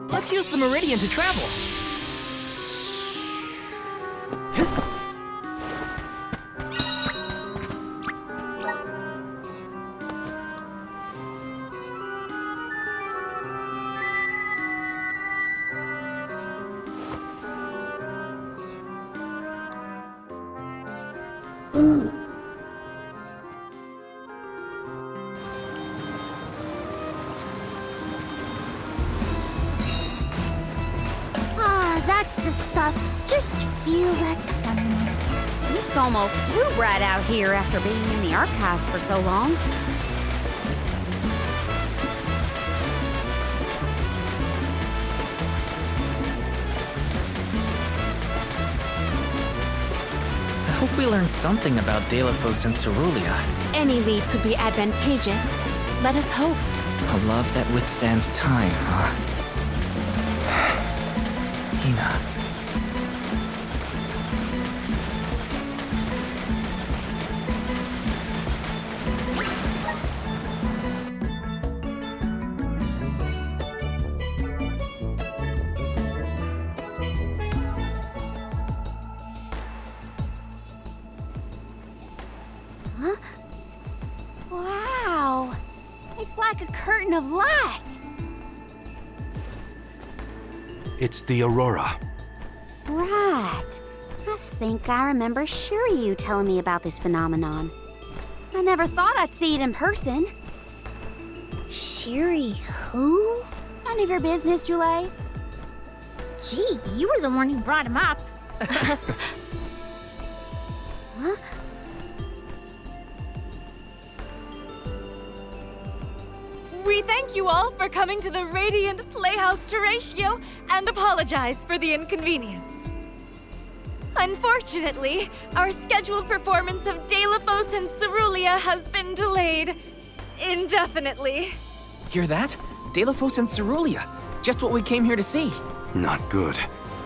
Let's use the meridian to travel. That's the stuff. Just feel that sunlight. It's almost too bright out here after being in the archives for so long. I hope we learned something about Delphos and Cerulean. Any lead could be advantageous. Let us hope. A love that withstands time, huh? Hina. Huh? Wow! It's like a curtain of light. It's the Aurora. Right. I think I remember Shiryu telling me about this phenomenon. I never thought I'd see it in person. Shiri who? None of your business, Jule. Gee, you were the one who brought him up. Huh? We thank you all for coming to the Radiant Playhouse Terratio and apologize for the inconvenience. Unfortunately, our scheduled performance of Delphos and Cerulean has been delayed indefinitely. Hear that? Delphos and Cerulean. Just what we came here to see. Not good.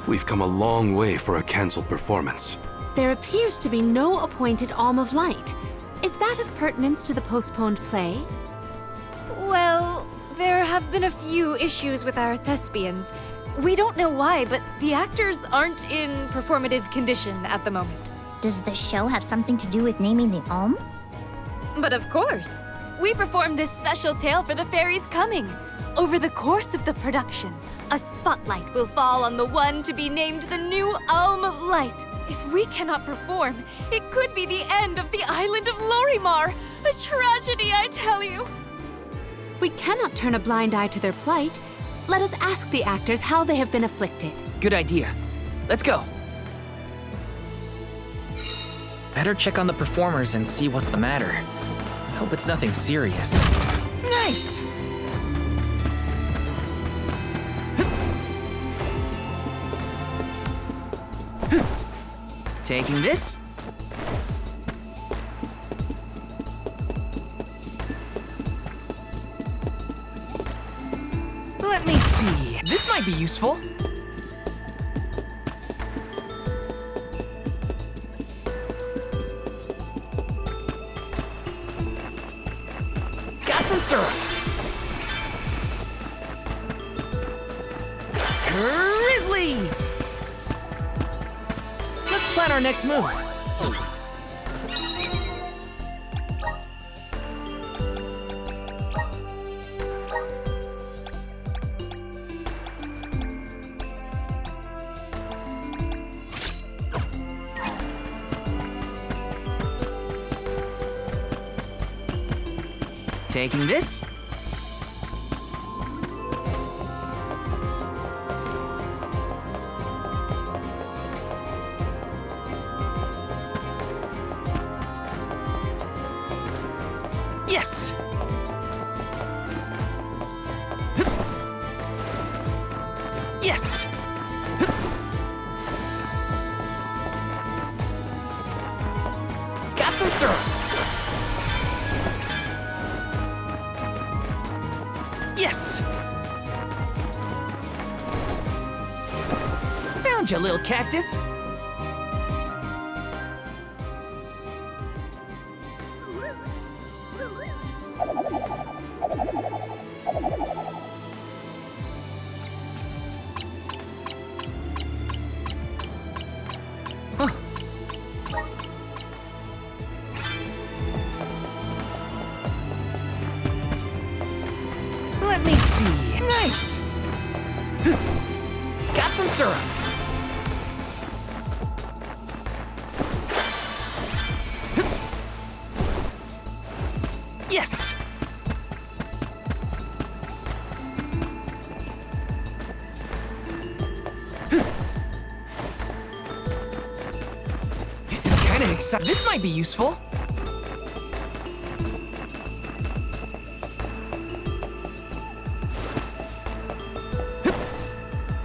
We've come a long way for a cancelled performance. There appears to be no appointed Alm of Light. Is that of pertinence to the postponed play? Well, there have been a few issues with our thespians. We don't know why, but the actors aren't in performative condition at the moment. Does the show have something to do with naming the Alm? But of course, we performed this special tale for the fairies coming. Over the course of the production, a spotlight will fall on the one to be named the new Alm of Light. If we cannot perform, it could be the end of the island of Lorimar. A tragedy, I tell you. We cannot turn a blind eye to their plight. Let us ask the actors how they have been afflicted. Good idea. Let's go. Better check on the performers and see what's the matter. I hope it's nothing serious. Nice! Taking this. Let me see. This might be useful. Got some syrup. Grizzly! Let's plan our next move. Taking this. Yes! Yes! Got some syrup. Yes! Found you, little cactus. Let me see. Nice! Got some syrup. Yes! This is kinda exciting. This might be useful.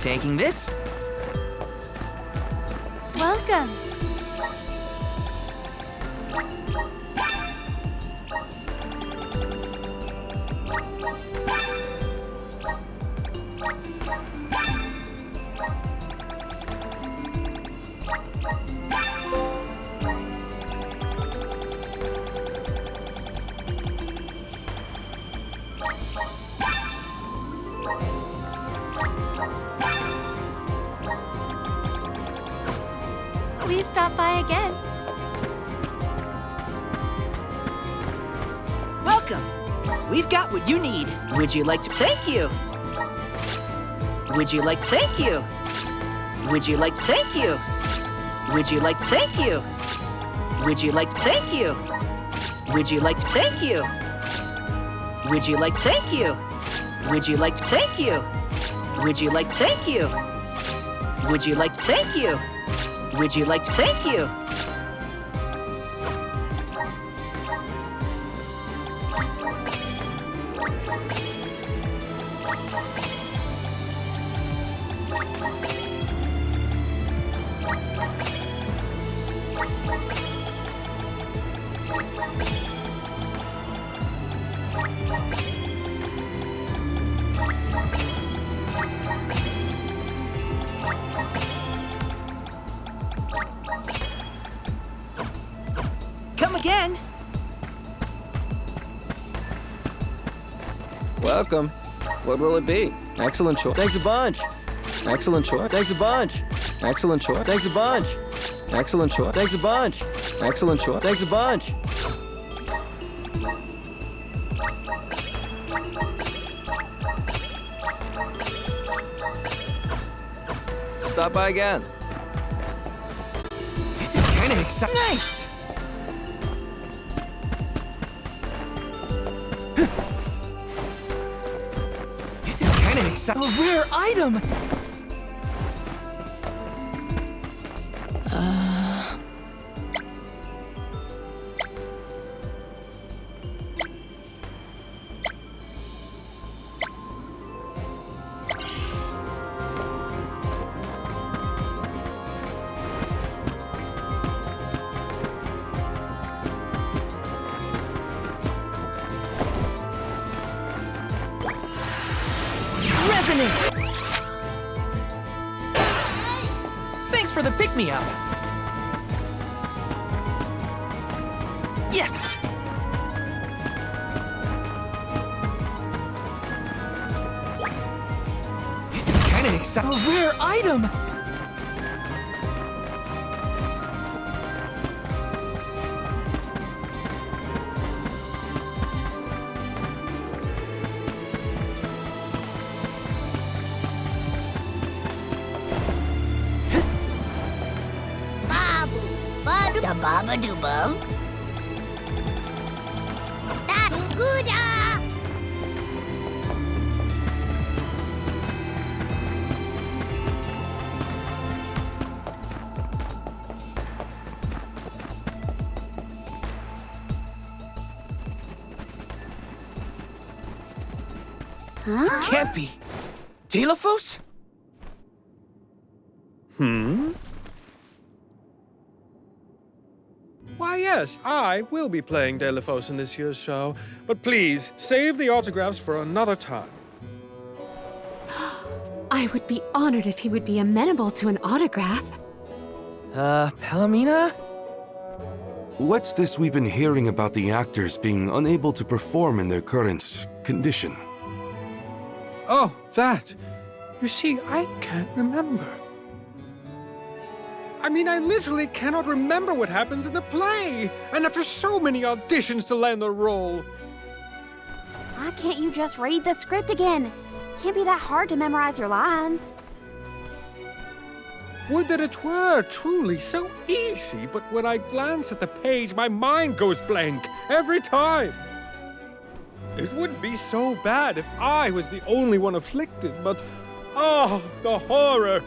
Taking this. Welcome. Please stop by again. Welcome. We've got what you need. Would you like to thank you? Would you like to thank you? Would you like to thank you? Would you like to thank you? Would you like to thank you? Would you like to thank you? Would you like to thank you? Would you like to thank you? Would you like to thank you? Would you like to thank you? Would you like to thank you? Come again. Welcome. What will it be? Excellent choice. Thanks a bunch. Excellent choice. Thanks a bunch. Excellent choice. Thanks a bunch. Excellent choice. Thanks a bunch. Excellent choice. Thanks a bunch. Stop by again. This is kinda exciting. Nice! This is kinda exciting. A rare item! Resonant! Thanks for the pick-me-up. Yes! This is kinda exciting. A rare item! Da baba do bum. Da do da. Huh? Can't be. Telephos? Why, yes, I will be playing Delphos in this year's show, but please, save the autographs for another time. I would be honored if he would be amenable to an autograph. Palomina? What's this we've been hearing about the actors being unable to perform in their current condition? Oh, that. You see, I can't remember. I mean, I literally cannot remember what happens in the play, and after so many auditions to land the role. Why can't you just read the script again? Can't be that hard to memorize your lines. Would that it were truly so easy, but when I glance at the page, my mind goes blank every time. It wouldn't be so bad if I was the only one afflicted, but oh, the horror!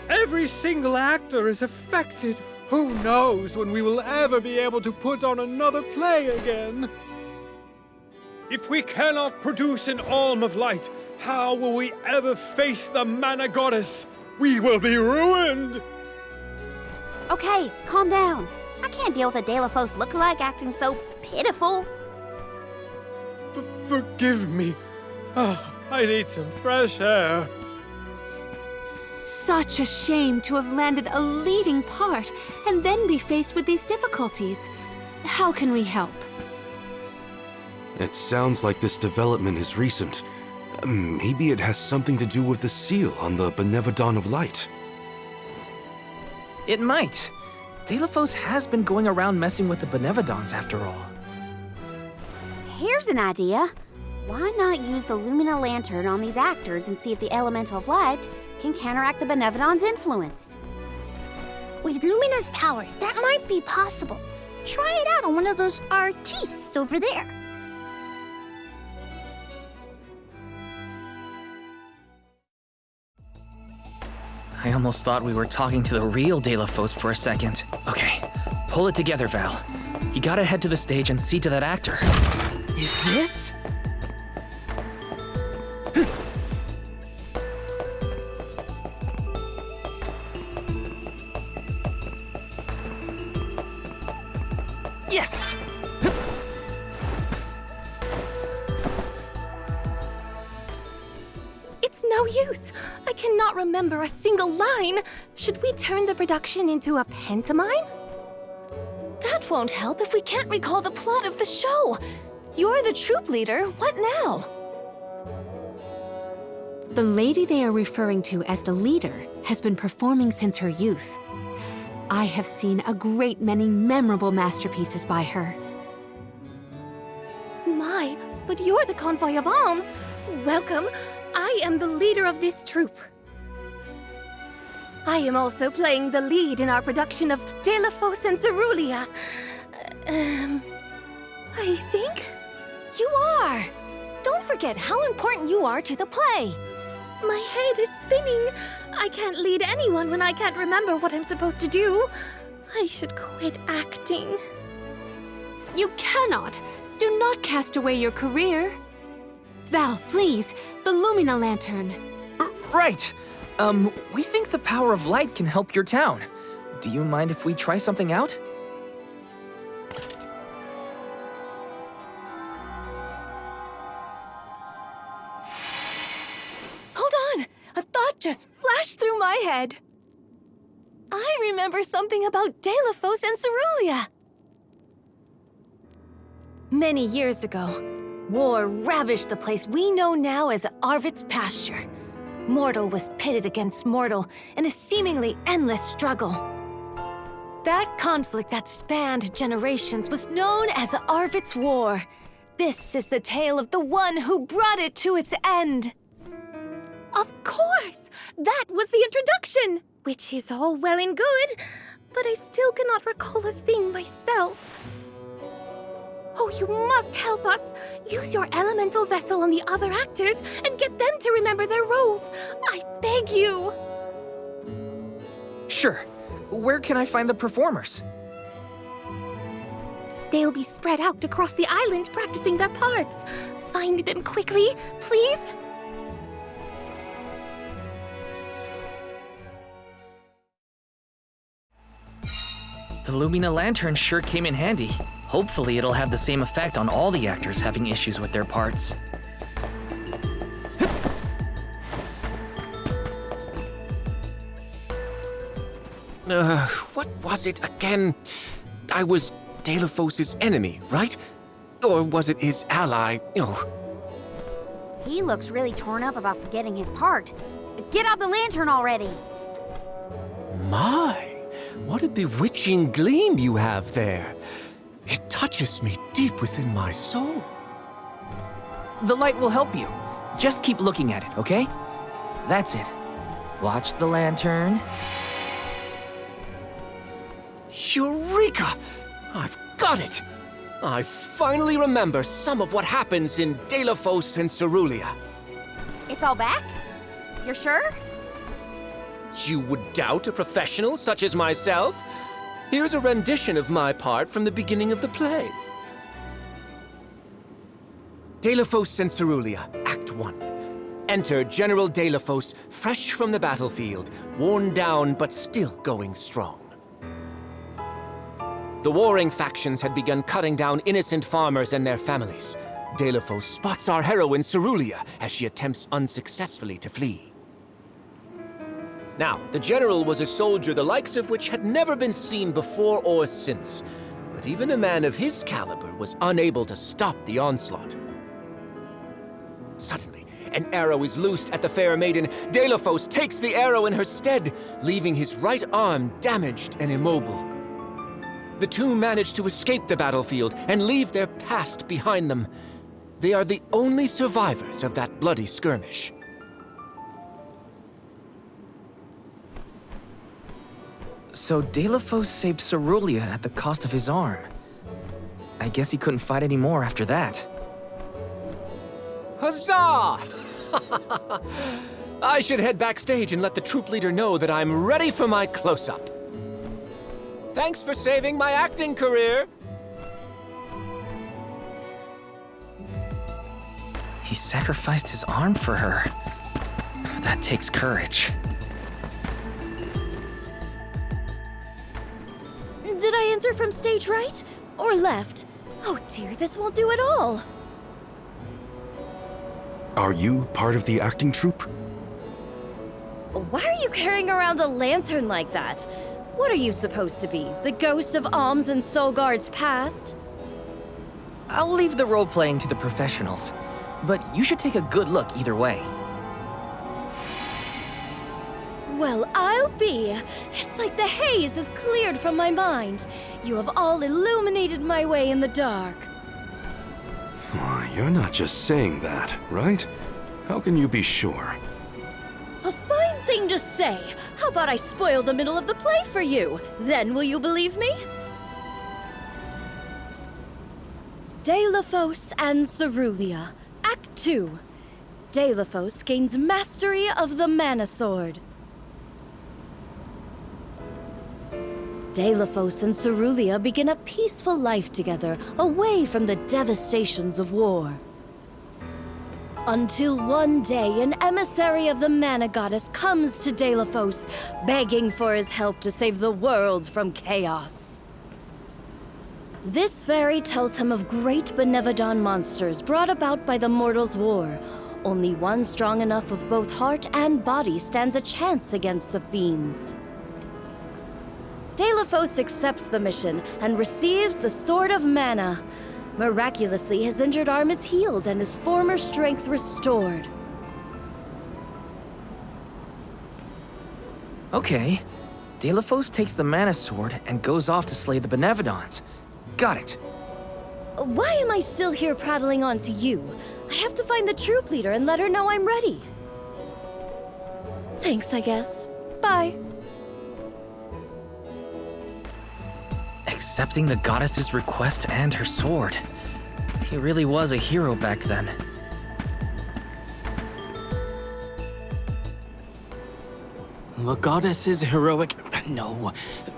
Every single actor is affected. Who knows when we will ever be able to put on another play again? If we cannot produce an alm of light, how will we ever face the mana goddess? We will be ruined! Okay, calm down. I can't deal with a Delafos lookalike acting so pitiful. Forgive me. Ah, I need some fresh air. Such a shame to have landed a leading part and then be faced with these difficulties. How can we help? It sounds like this development is recent. Maybe it has something to do with the seal on the Benevodon of Light. It might. Delafos has been going around messing with the Benevodons after all. Here's an idea. Why not use the Lumina Lantern on these actors and see if the Elemental of Light can counteract the Benevodon's influence? With Lumina's power, that might be possible. Try it out on one of those artistes over there. I almost thought we were talking to the real Delafos for a second. Okay, pull it together, Val. You gotta head to the stage and see to that actor. Is this? Yes! It's no use. I cannot remember a single line. Should we turn the production into a pantomime? That won't help if we can't recall the plot of the show. You're the troupe leader. What now? The lady they are referring to as the leader has been performing since her youth. I have seen a great many memorable masterpieces by her. My, but you're the convoy of alms. Welcome. I am the leader of this troupe. I am also playing the lead in our production of Delafos and Cerulean. I think? You are! Don't forget how important you are to the play. My head is spinning. I can't lead anyone when I can't remember what I'm supposed to do. I should quit acting. You cannot! Do not cast away your career. Val, please, the Lumina Lantern. Right. We think the power of light can help your town. Do you mind if we try something out? Hold on! A thought just flashed through my head. I remember something about Delafos and Cerulean. Many years ago, war ravaged the place we know now as Arvit's pasture. Mortal was pitted against mortal in a seemingly endless struggle. That conflict that spanned generations was known as Arvit's War. This is the tale of the one who brought it to its end. Of course! That was the introduction! Which is all well and good, but I still cannot recall a thing myself. Oh, you must help us! Use your elemental vessel on the other actors and get them to remember their roles! I beg you! Sure. Where can I find the performers? They'll be spread out across the island practicing their parts. Find them quickly, please! The Lumina Lantern sure came in handy. Hopefully it'll have the same effect on all the actors having issues with their parts. What was it again? I was Delafos' enemy, right? Or was it his ally? Oh. He looks really torn up about forgetting his part. Get out the lantern already! My, what a bewitching gleam you have there. It touches touches me deep within my soul. The light will help you. Just keep looking at it, okay? That's it. Watch the lantern. Eureka! I've got it! I finally remember some of what happens in Delafos and Cerulia. It's all back? You're sure? You would doubt a professional such as myself? Here's a rendition of my part from the beginning of the play. Delafos and Cerulia, Act 1. Enter General Delafos, fresh from the battlefield, worn down but still going strong. The warring factions had begun cutting down innocent farmers and their families. Delafos spots our heroine Cerulia as she attempts unsuccessfully to flee. Now, the general was a soldier the likes of which had never been seen before or since, but even a man of his caliber was unable to stop the onslaught. Suddenly, an arrow is loosed at the fair maiden. Delafos takes the arrow in her stead, leaving his right arm damaged and immobile. The two manage to escape the battlefield and leave their past behind them. They are the only survivors of that bloody skirmish. So Delafos saved Cerulia at the cost of his arm. I guess he couldn't fight anymore after that. Huzzah! I should head backstage and let the troop leader know that I'm ready for my close-up. Thanks for saving my acting career. He sacrificed his arm for her. That takes courage. Did I enter from stage right? Or left? Oh dear, this won't do at all. Are you part of the acting troupe? Why are you carrying around a lantern like that? What are you supposed to be? The ghost of Alms and Solgard's past? I'll leave the role-playing to the professionals, but you should take a good look either way. Well, I'll be. It's like the haze is cleared from my mind. You have all illuminated my way in the dark. You're not just saying that, right? How can you be sure? A fine thing to say. How about I spoil the middle of the play for you? Then will you believe me? Delafos and Cerulia, Act 2. Delafos gains mastery of the Mana Sword. Delafos and Cerulia begin a peaceful life together, away from the devastations of war. Until one day, an emissary of the Mana Goddess comes to Delafos, begging for his help to save the world from chaos. This fairy tells him of great Benevodon monsters brought about by the Mortals' War. Only one strong enough of both heart and body stands a chance against the fiends. Delafos accepts the mission and receives the Sword of Mana. Miraculously, his injured arm is healed and his former strength restored. Okay. Delafos takes the Mana Sword and goes off to slay the Benevodons. Got it. Why am I still here prattling on to you? I have to find the troop leader and let her know I'm ready. Thanks, I guess. Bye. Accepting the goddess's request and her sword. He really was a hero back then. The goddess's heroic... No.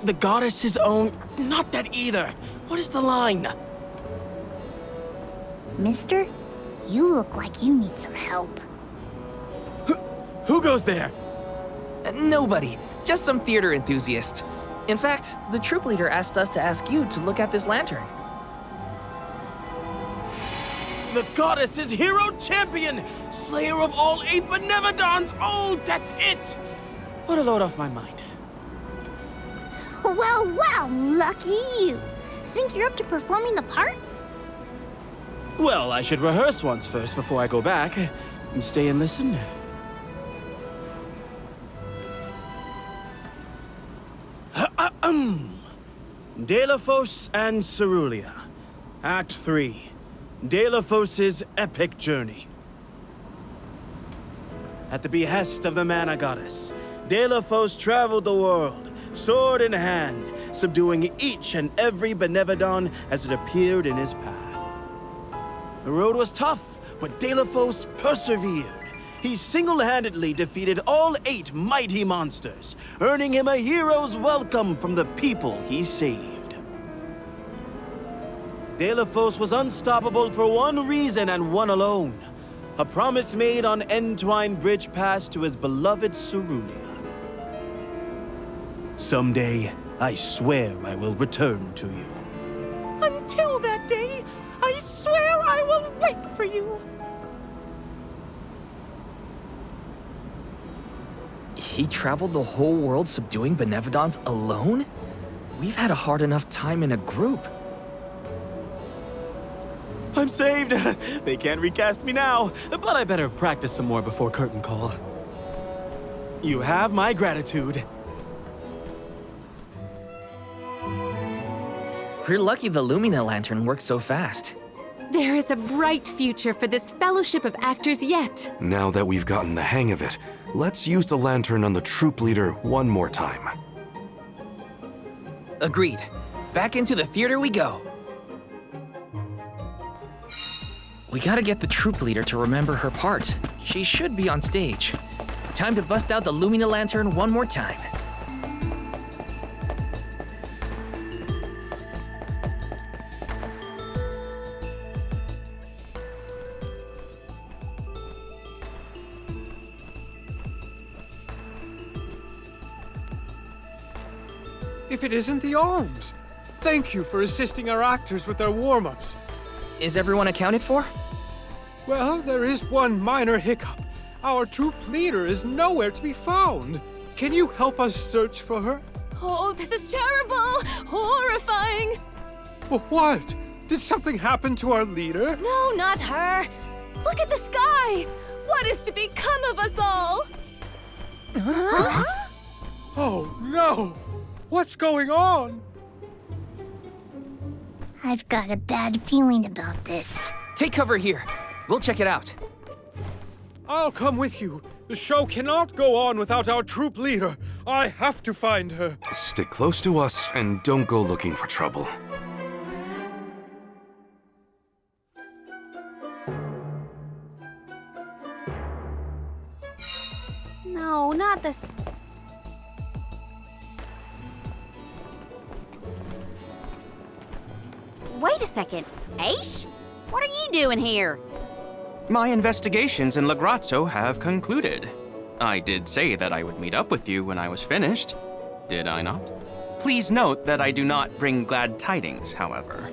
The goddess's own... Not that either. What is the line? Mister, you look like you need some help. Who goes there? Nobody. Just some theater enthusiast. In fact, the troop leader asked us to ask you to look at this lantern. The goddess's hero champion! Slayer of all 8 Benevodons! Oh, that's it! What a load off my mind. Well, well, lucky you. Think you're up to performing the part? Well, I should rehearse once first before I go back. Stay and listen. Delafos and Cerulia. Act 3. Delphos' epic journey. At the behest of the Mana Goddess, Delphos traveled the world, sword in hand, subduing each and every Benevodon as it appeared in his path. The road was tough, but Delphos persevered. He single-handedly defeated all 8 mighty monsters, earning him a hero's welcome from the people he saved. Delphos was unstoppable for one reason and one alone: a promise made on Entwine Bridge Pass to his beloved Cerulia. Someday, I swear I will return to you. Until that day, I swear I will wait for you. He traveled the whole world subduing Benevodons alone? We've had a hard enough time in a group. I'm saved! They can't recast me now, but I better practice some more before curtain call. You have my gratitude. We're lucky the Lumina Lantern works so fast. There is a bright future for this fellowship of actors yet. Now that we've gotten the hang of it, let's use the lantern on the troop leader one more time. Agreed. Back into the theater we go. We gotta get the troop leader to remember her part. She should be on stage. Time to bust out the Lumina Lantern one more time. If it isn't the arms! Thank you for assisting our actors with their warm-ups. Is everyone accounted for? Well, there is one minor hiccup. Our troop leader is nowhere to be found. Can you help us search for her? Oh, this is terrible! Horrifying! What? Did something happen to our leader? No, not her! Look at the sky! What is to become of us all? Oh, no! What's going on? I've got a bad feeling about this. Take cover here. We'll check it out. I'll come with you. The show cannot go on without our troop leader. I have to find her. Stick close to us and don't go looking for trouble. No, not this. Wait a second. Aish? What are you doing here? My investigations in Lagrazzo have concluded. I did say that I would meet up with you when I was finished, did I not? Please note that I do not bring glad tidings, however.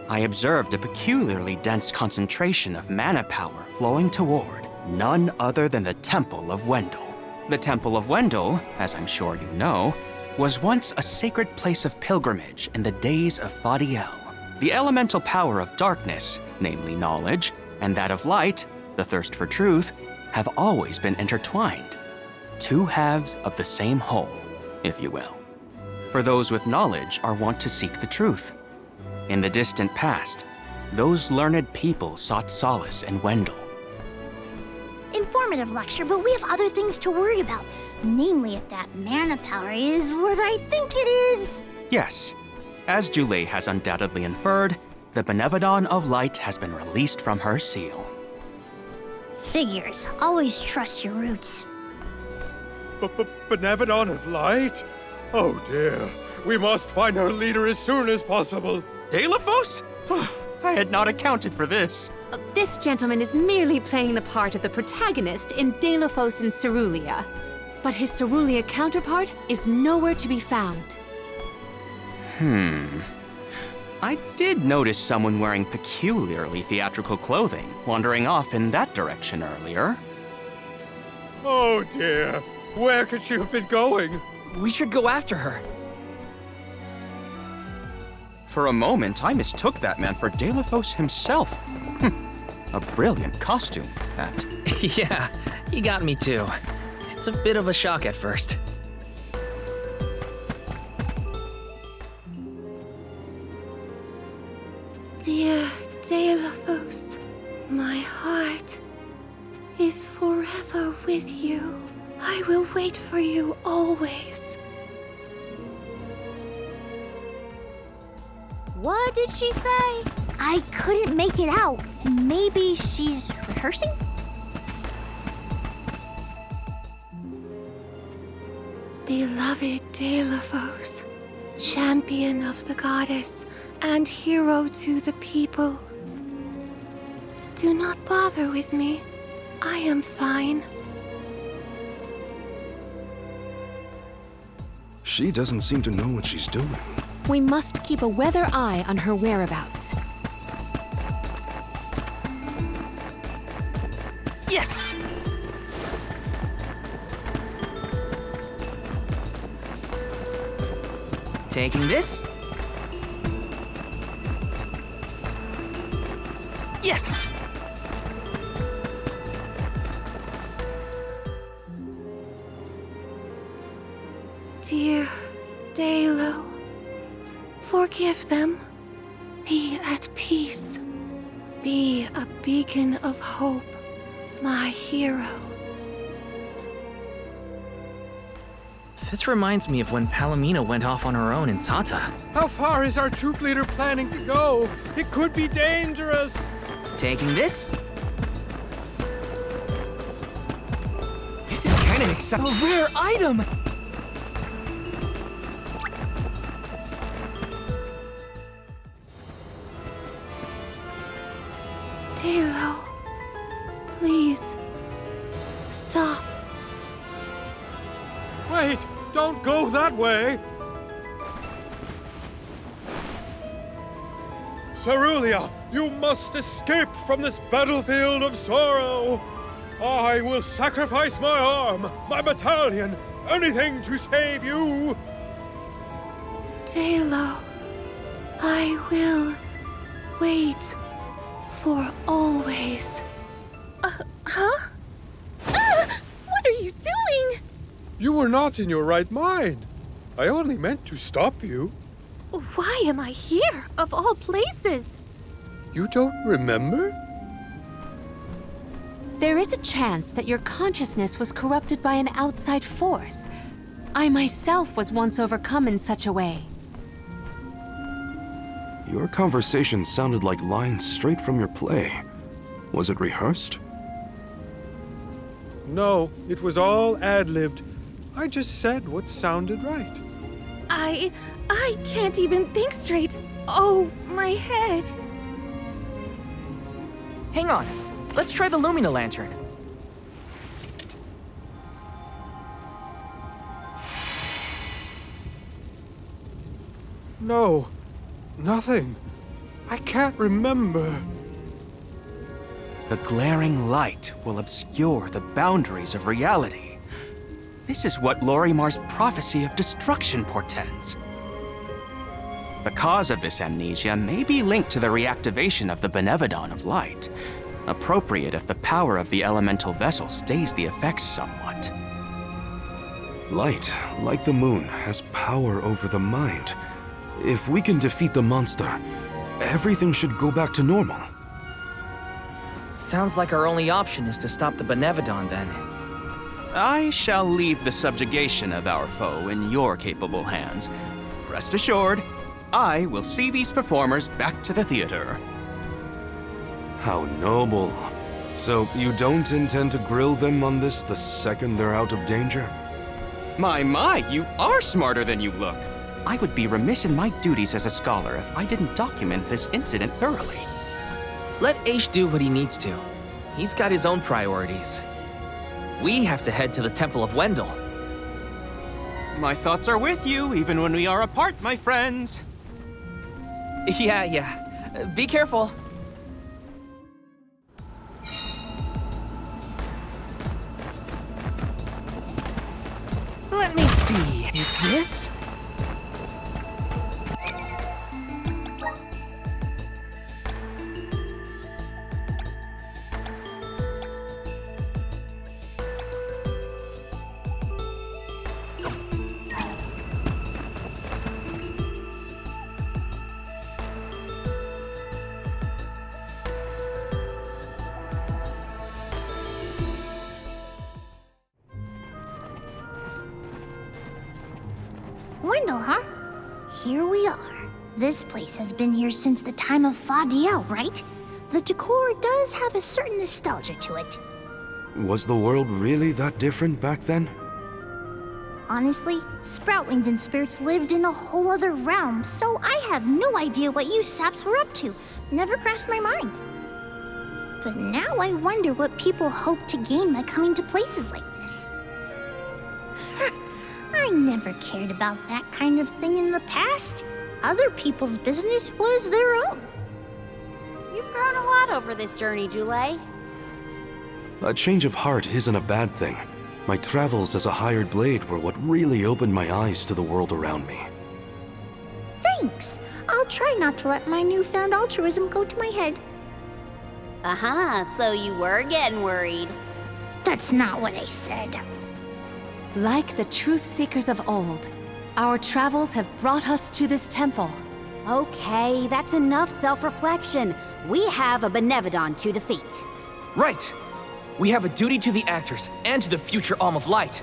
I observed a peculiarly dense concentration of mana power flowing toward none other than the Temple of Wendell. The Temple of Wendell, as I'm sure you know, was once a sacred place of pilgrimage in the days of Fadiel. The elemental power of darkness, namely knowledge, and that of light, the thirst for truth, have always been intertwined. Two halves of the same whole, if you will. For those with knowledge are wont to seek the truth. In the distant past, those learned people sought solace in Wendell. Informative lecture, but we have other things to worry about. Namely, if that mana power is what I think it is. Yes, as Julie has undoubtedly inferred, the Benevodon of Light has been released from her seal. Figures. Always trust your roots. Benevodon of Light? Oh dear. We must find our leader as soon as possible. Delphos? I had not accounted for this. This gentleman is merely playing the part of the protagonist in Delphos and Cerulia. But his Cerulia counterpart is nowhere to be found. I did notice someone wearing peculiarly theatrical clothing wandering off in that direction earlier. Oh dear. Where could she have been going? We should go after her. For a moment, I mistook that man for Delphos himself. A brilliant costume, that. Yeah, he got me too. It's a bit of a shock at first. Dear Deilophos, my heart is forever with you. I will wait for you always. What did she say? I couldn't make it out. Maybe she's rehearsing? Beloved Deilophos, champion of the goddess and hero to the people. Do not bother with me. I am fine. She doesn't seem to know what she's doing. We must keep a weather eye on her whereabouts. Yes! Taking this? Yes! Dear Dalo, forgive them. Be at peace. Be a beacon of hope, my hero. This reminds me of when Palomino went off on her own in Tata. How far is our troop leader planning to go? It could be dangerous. Taking this? This is kind of exciting. A rare item! Dalo, please, stop. Wait, don't go that way. Cerulia, you must escape from this battlefield of sorrow. I will sacrifice my arm, my battalion, anything to save you. Dalo, I will wait for always. Huh? What are you doing? You were not in your right mind. I only meant to stop you. Why am I here, of all places? You don't remember? There is a chance that your consciousness was corrupted by an outside force. I myself was once overcome in such a way. Your conversation sounded like lines straight from your play. Was it rehearsed? No, it was all ad-libbed. I just said what sounded right. I can't even think straight. Oh, my head. Hang on. Let's try the Lumina Lantern. No, nothing. I can't remember. The glaring light will obscure the boundaries of reality. This is what Lorimar's prophecy of destruction portends. The cause of this amnesia may be linked to the reactivation of the Benevodon of Light, appropriate if the power of the elemental vessel stays the effects somewhat. Light, like the moon, has power over the mind. If we can defeat the monster, everything should go back to normal. Sounds like our only option is to stop the Benevodon then. I shall leave the subjugation of our foe in your capable hands. Rest assured, I will see these performers back to the theater. How noble. So you don't intend to grill them on this the second they're out of danger? My, you are smarter than you look. I would be remiss in my duties as a scholar if I didn't document this incident thoroughly. Let Aish do what he needs to. He's got his own priorities. We have to head to the Temple of Wendell. My thoughts are with you, even when we are apart, my friends. Yeah. Be careful. Let me see. Is this? This place has been here since the time of Fadiel, right? The decor does have a certain nostalgia to it. Was the world really that different back then? Honestly, Sproutlings and spirits lived in a whole other realm, so I have no idea what you saps were up to. Never crossed my mind. But now I wonder what people hope to gain by coming to places like this. I never cared about that kind of thing in the past. Other people's business was their own. You've grown a lot over this journey, Jule. A change of heart isn't a bad thing. My travels as a hired blade were what really opened my eyes to the world around me. Thanks. I'll try not to let my newfound altruism go to my head. So you were getting worried. That's not what I said. Like the truth seekers of old, our travels have brought us to this temple. Okay, that's enough self-reflection. We have a Benevodon to defeat. Right! We have a duty to the actors and to the future Alm of Light.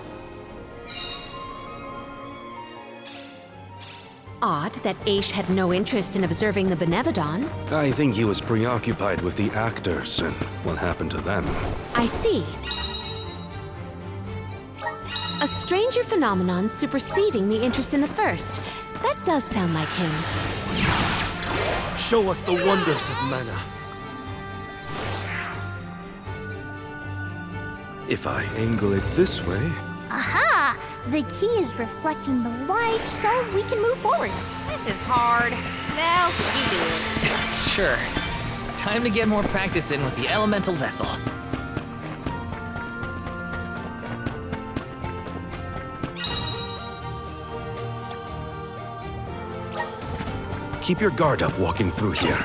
Odd that Aish had no interest in observing the Benevodon. I think he was preoccupied with the actors and what happened to them. I see. A stranger phenomenon superseding the interest in the first. That does sound like him. Show us the wonders of mana. If I angle it this way... Aha! The key is reflecting the light, so we can move forward. This is hard. Well, you do it. Sure. Time to get more practice in with the elemental vessel. Keep your guard up walking through here.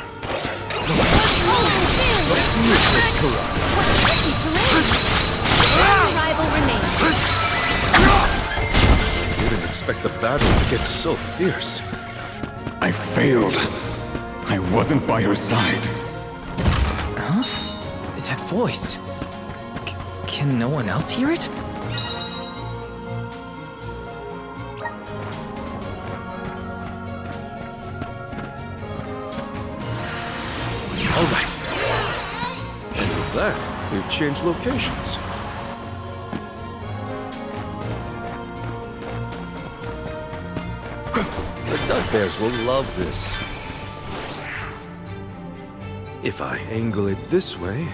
One rival remains. Didn't expect the battle to get so fierce. I failed. I wasn't by her side. Huh? That voice. Can no one else hear it? All right. And with that, we've changed locations. The Duck Bears will love this. If I angle it this way,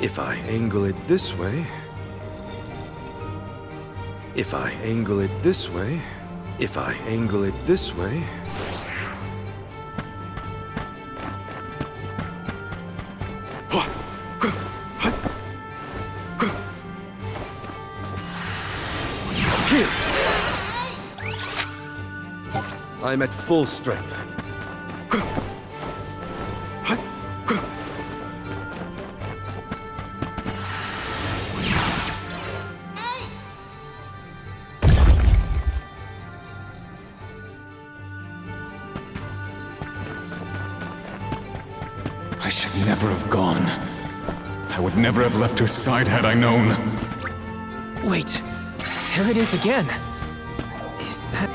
if I angle it this way, if I angle it this way, if I angle it this way, I'm at full strength. I should never have gone. I would never have left her side had I known. Wait, there it is again. Is that...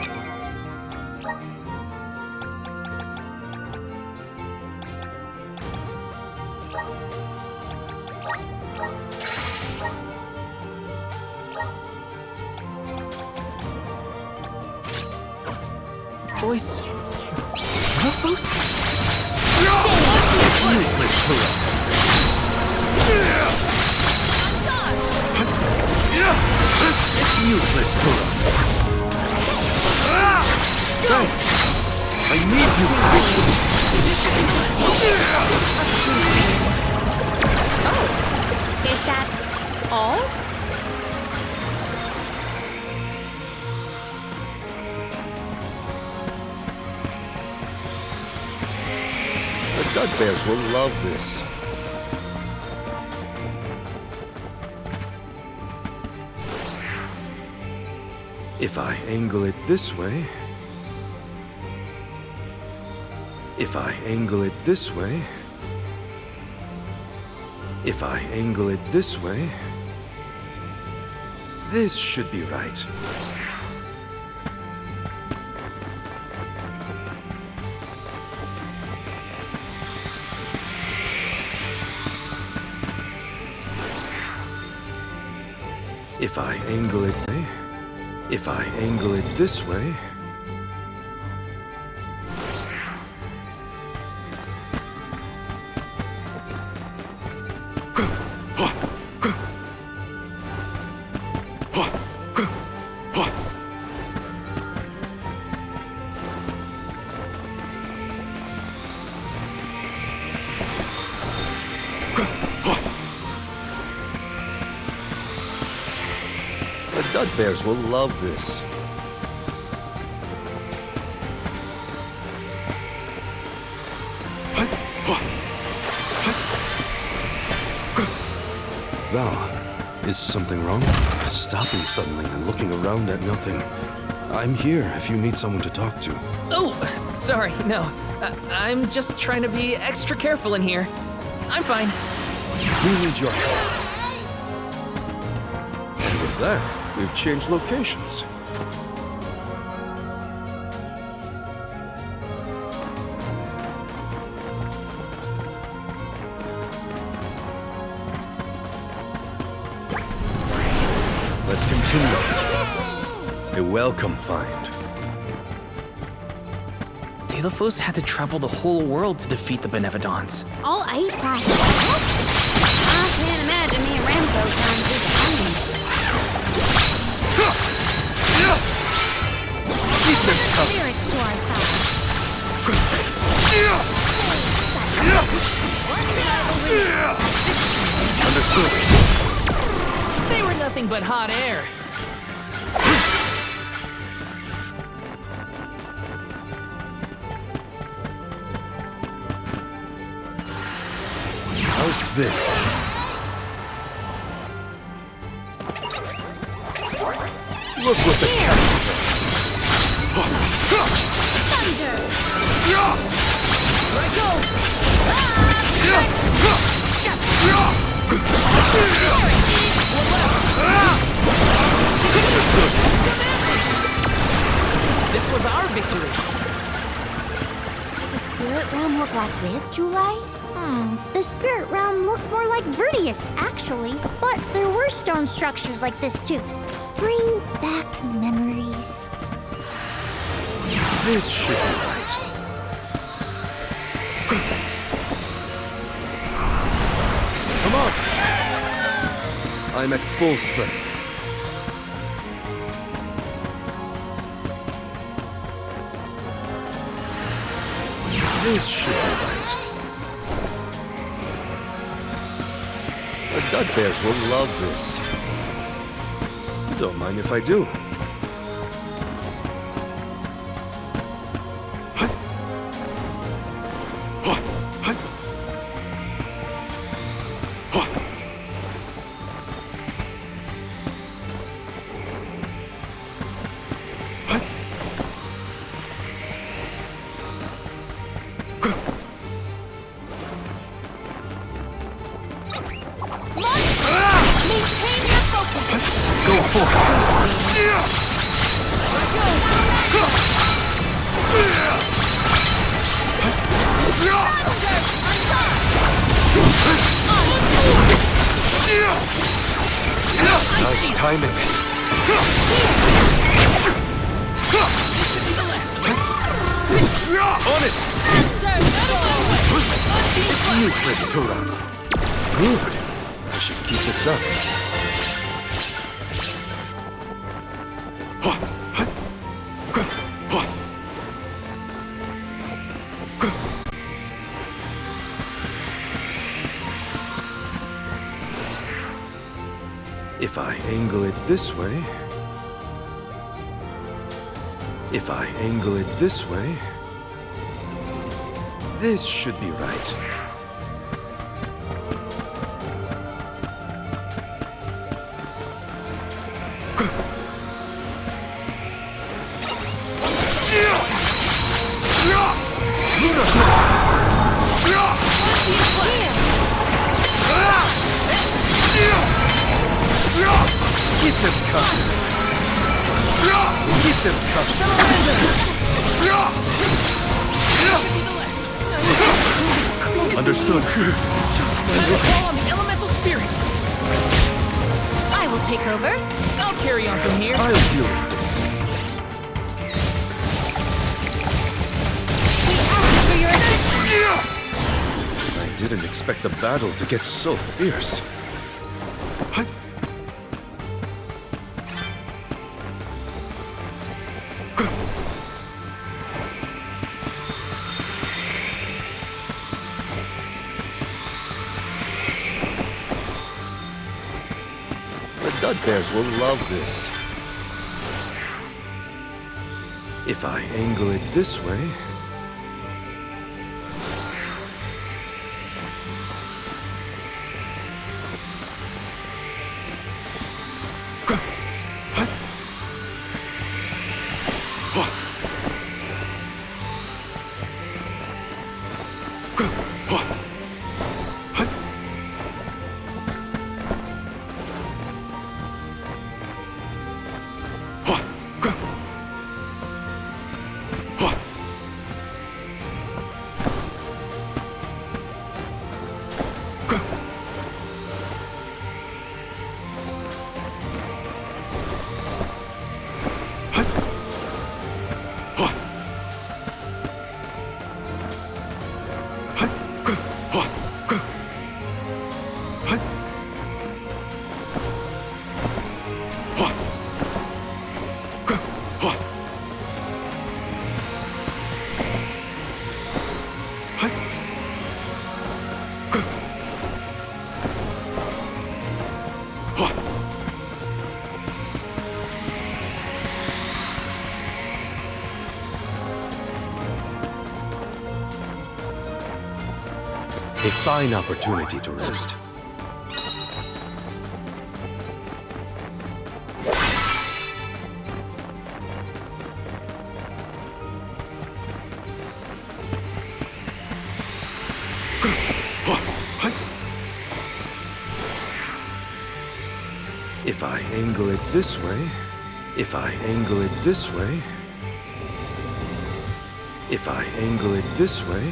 voice? Delphos? Useless Kura. It's useless, Kura. Thanks. I need you. Is that all? The Duck Bears will love this. If I angle it this way, if I angle it this way, if I angle it this way, this should be right. If I angle it, if I angle it this way, the Dud Bears will love this. Val, is something wrong? Stopping suddenly and looking around at nothing. I'm here if you need someone to talk to. Oh, sorry, no. I'm just trying to be extra careful in here. I'm fine. We need your help. And with that, we've changed locations. Let's continue. A welcome find. Delafos had to travel the whole world to defeat the Benevodons. All 8 classes. I can't imagine me and Rambo trying to do the same. Spirits to our side. Understood. They were nothing but hot air. How's this? Look what the cat's Thunder! Here I go! This was our victory. Did the spirit realm look like this, July? The spirit realm looked more like Vertius, actually. But there were stone structures like this, too. Brings back memories. This should be right. Come on! I'm at full strength. This should be right. The Dud Bears will love this. Don't mind if I do. Nice timing. On it! It's useless to run. Good. I should keep this up. If I angle it this way, if I angle it this way, this should be right. Keep them coming. Keep them coming. Understood. Call on the elemental spirits. I will take over. I'll carry on from here. I'll deal with this. We ask for your I didn't expect the battle to get so fierce. The Dud Bears will love this. If I angle it this way... A fine opportunity to rest. If I angle it this way, if I angle it this way, if I angle it this way,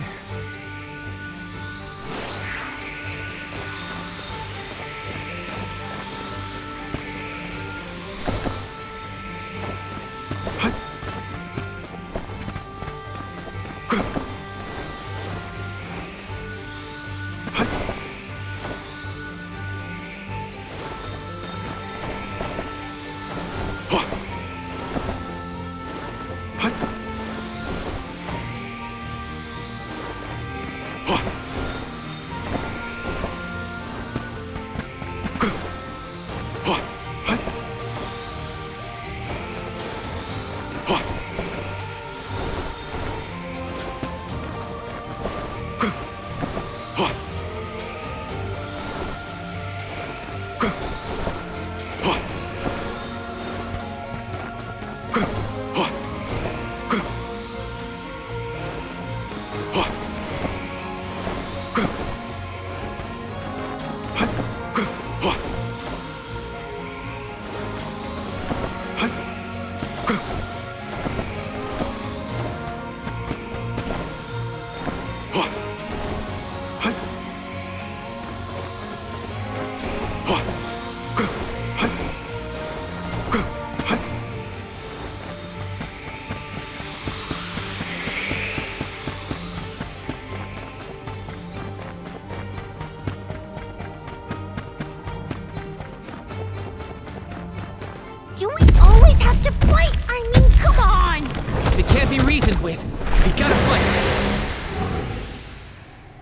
Do we always have to fight? I mean, come on! If it can't be reasoned with, we gotta fight.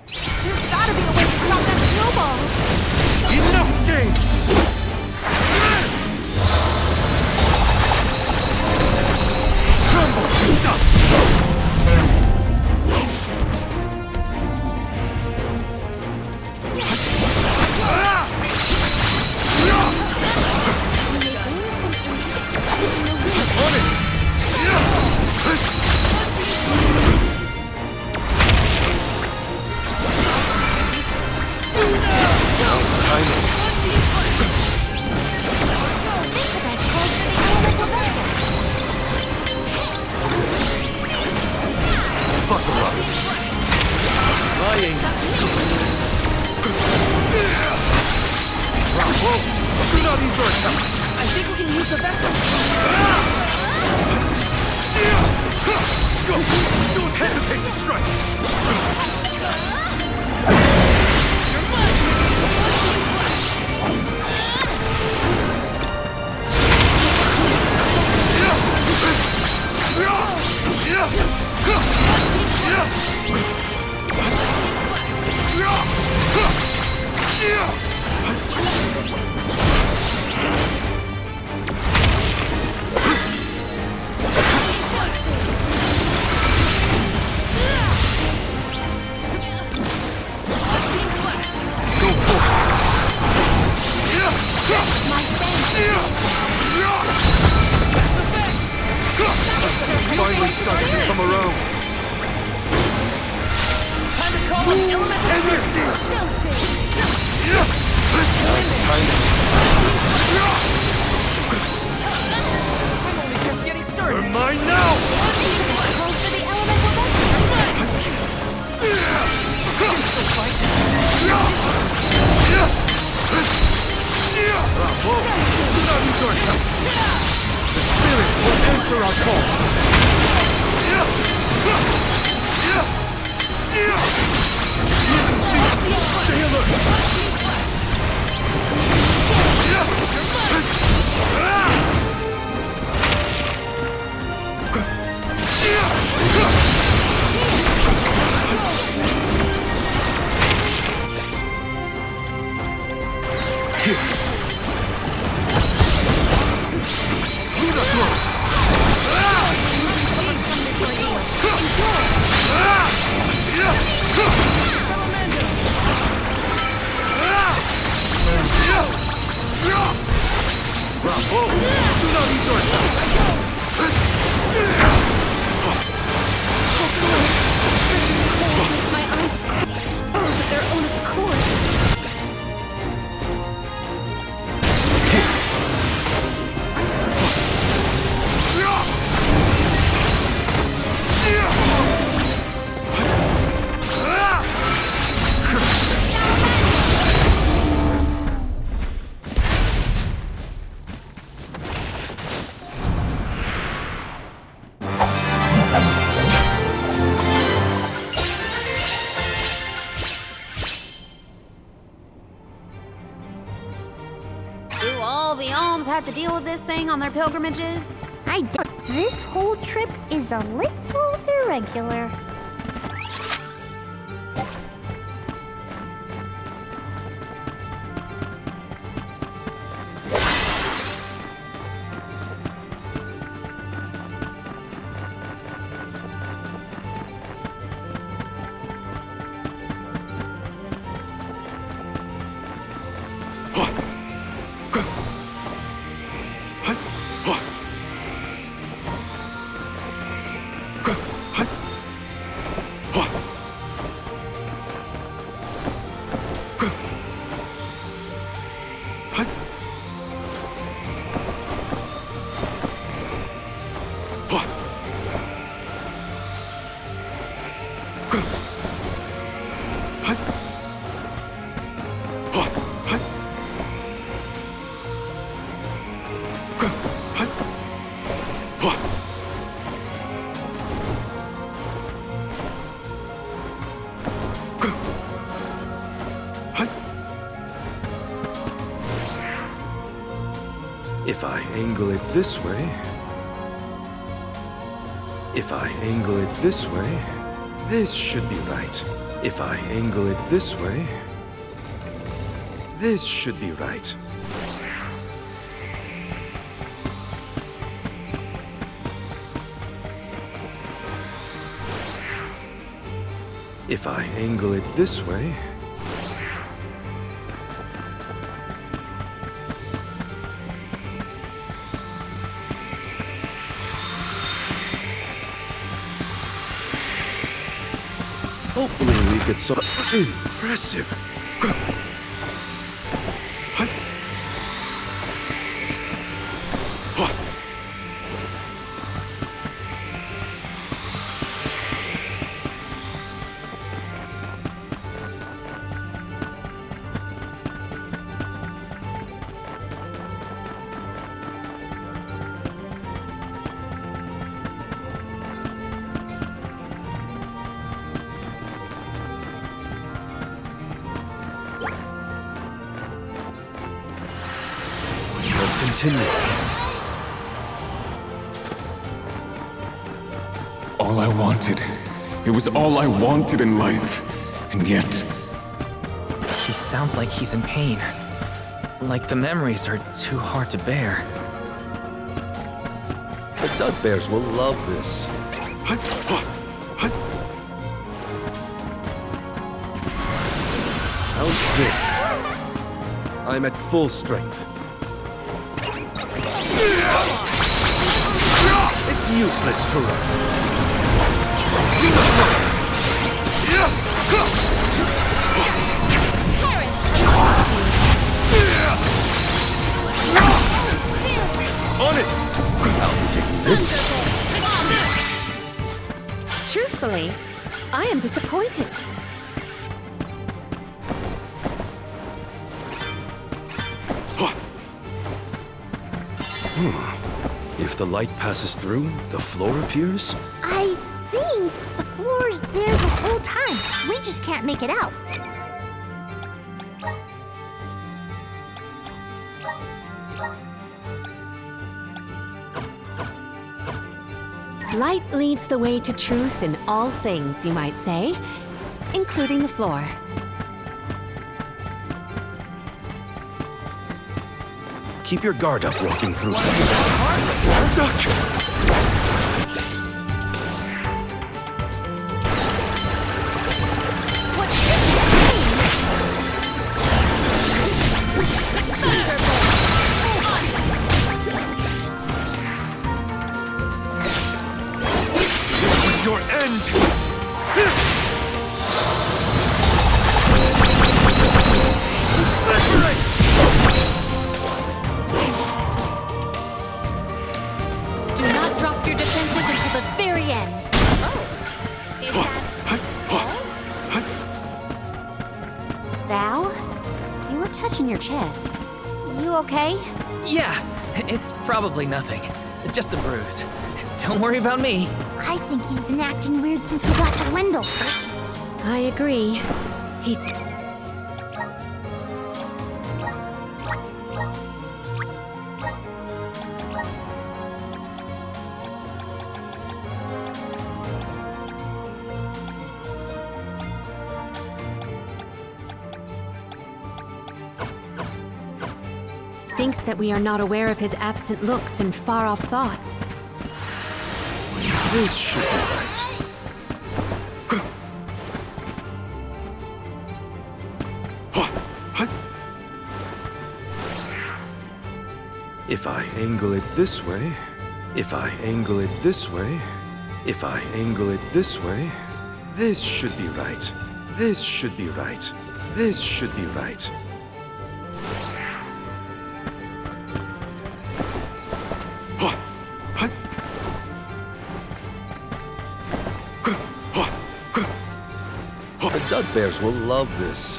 There's gotta be a way to stop that snowball. Enough games! Crumble to dust! Bravo! Do not ease sword helps. I think we can use the vessel. Go! Don't hesitate to strike! Finally starting to come around. Time to call on elemental I'm only just getting started. They're mine now! Calls for the elemental vessel. Bravo! Do not use your attacks! The spirits will answer our call! Stay alert! Bravo! Do not use your attacks! My eyes close of their own accord. Do all the alms have to deal with this thing on their pilgrimages? I did. This whole trip is a little irregular. If I angle it this way... If I angle it this way, this should be right. If I angle it this way, this should be right. If I angle it this way... Hopefully we get some... Impressive! Let's continue. All I wanted. It was all I wanted in life. And yet, He sounds like he's in pain. Like the memories are too hard to bear. The Dugbears will love this. How's this? I'm at full strength. It's useless to run. On it! I'll be taking this. Truthfully, I am disappointed. If the light passes through, the floor appears? I think the floor's there the whole time. We just can't make it out. Light leads the way to truth in all things, you might say, including the floor. Keep your guard up walking through. Your end! Do not drop your defenses until the very end. Oh, is that Val, you were touching your chest. You okay? Yeah, it's probably nothing. Just a bruise. Don't worry about me. I think he's been acting weird since we got to Wendell first. I agree. He... thinks that we are not aware of his absent looks and far-off thoughts. This should be right. If I angle it this way, if I angle it this way, if I angle it this way, this should be right. This should be right. This should be right. The Dugbears will love this.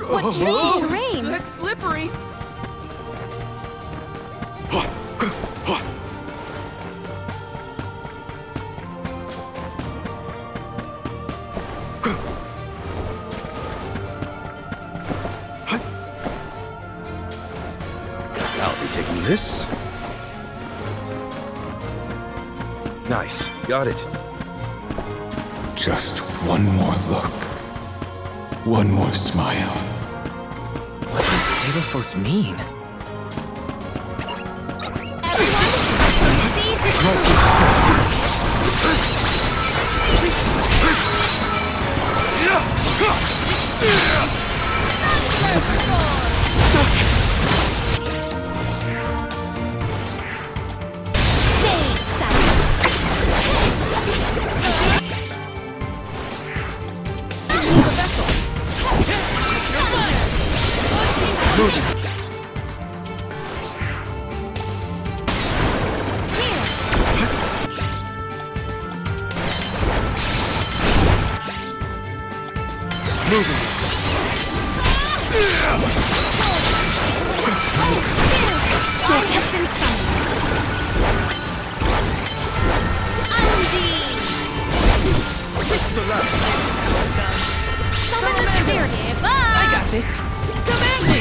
What tricky terrain! That's slippery. I'll be taking this. Nice. Got it. just one more look. One more smile. What does Daedalphos mean? have been summoned. It's the last. Summon the spirit. I got this. Command me!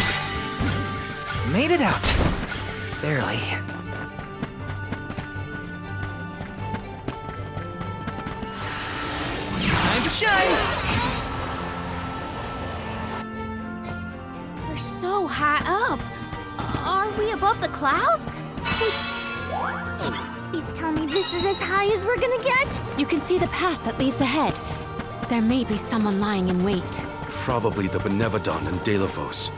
Made it out. Barely. Time to shine! We're so high up. Are we above the clouds? Please tell me this is as high as we're gonna get. You can see the path that leads ahead. There may be someone lying in wait. Probably the Benevodon and Delafos.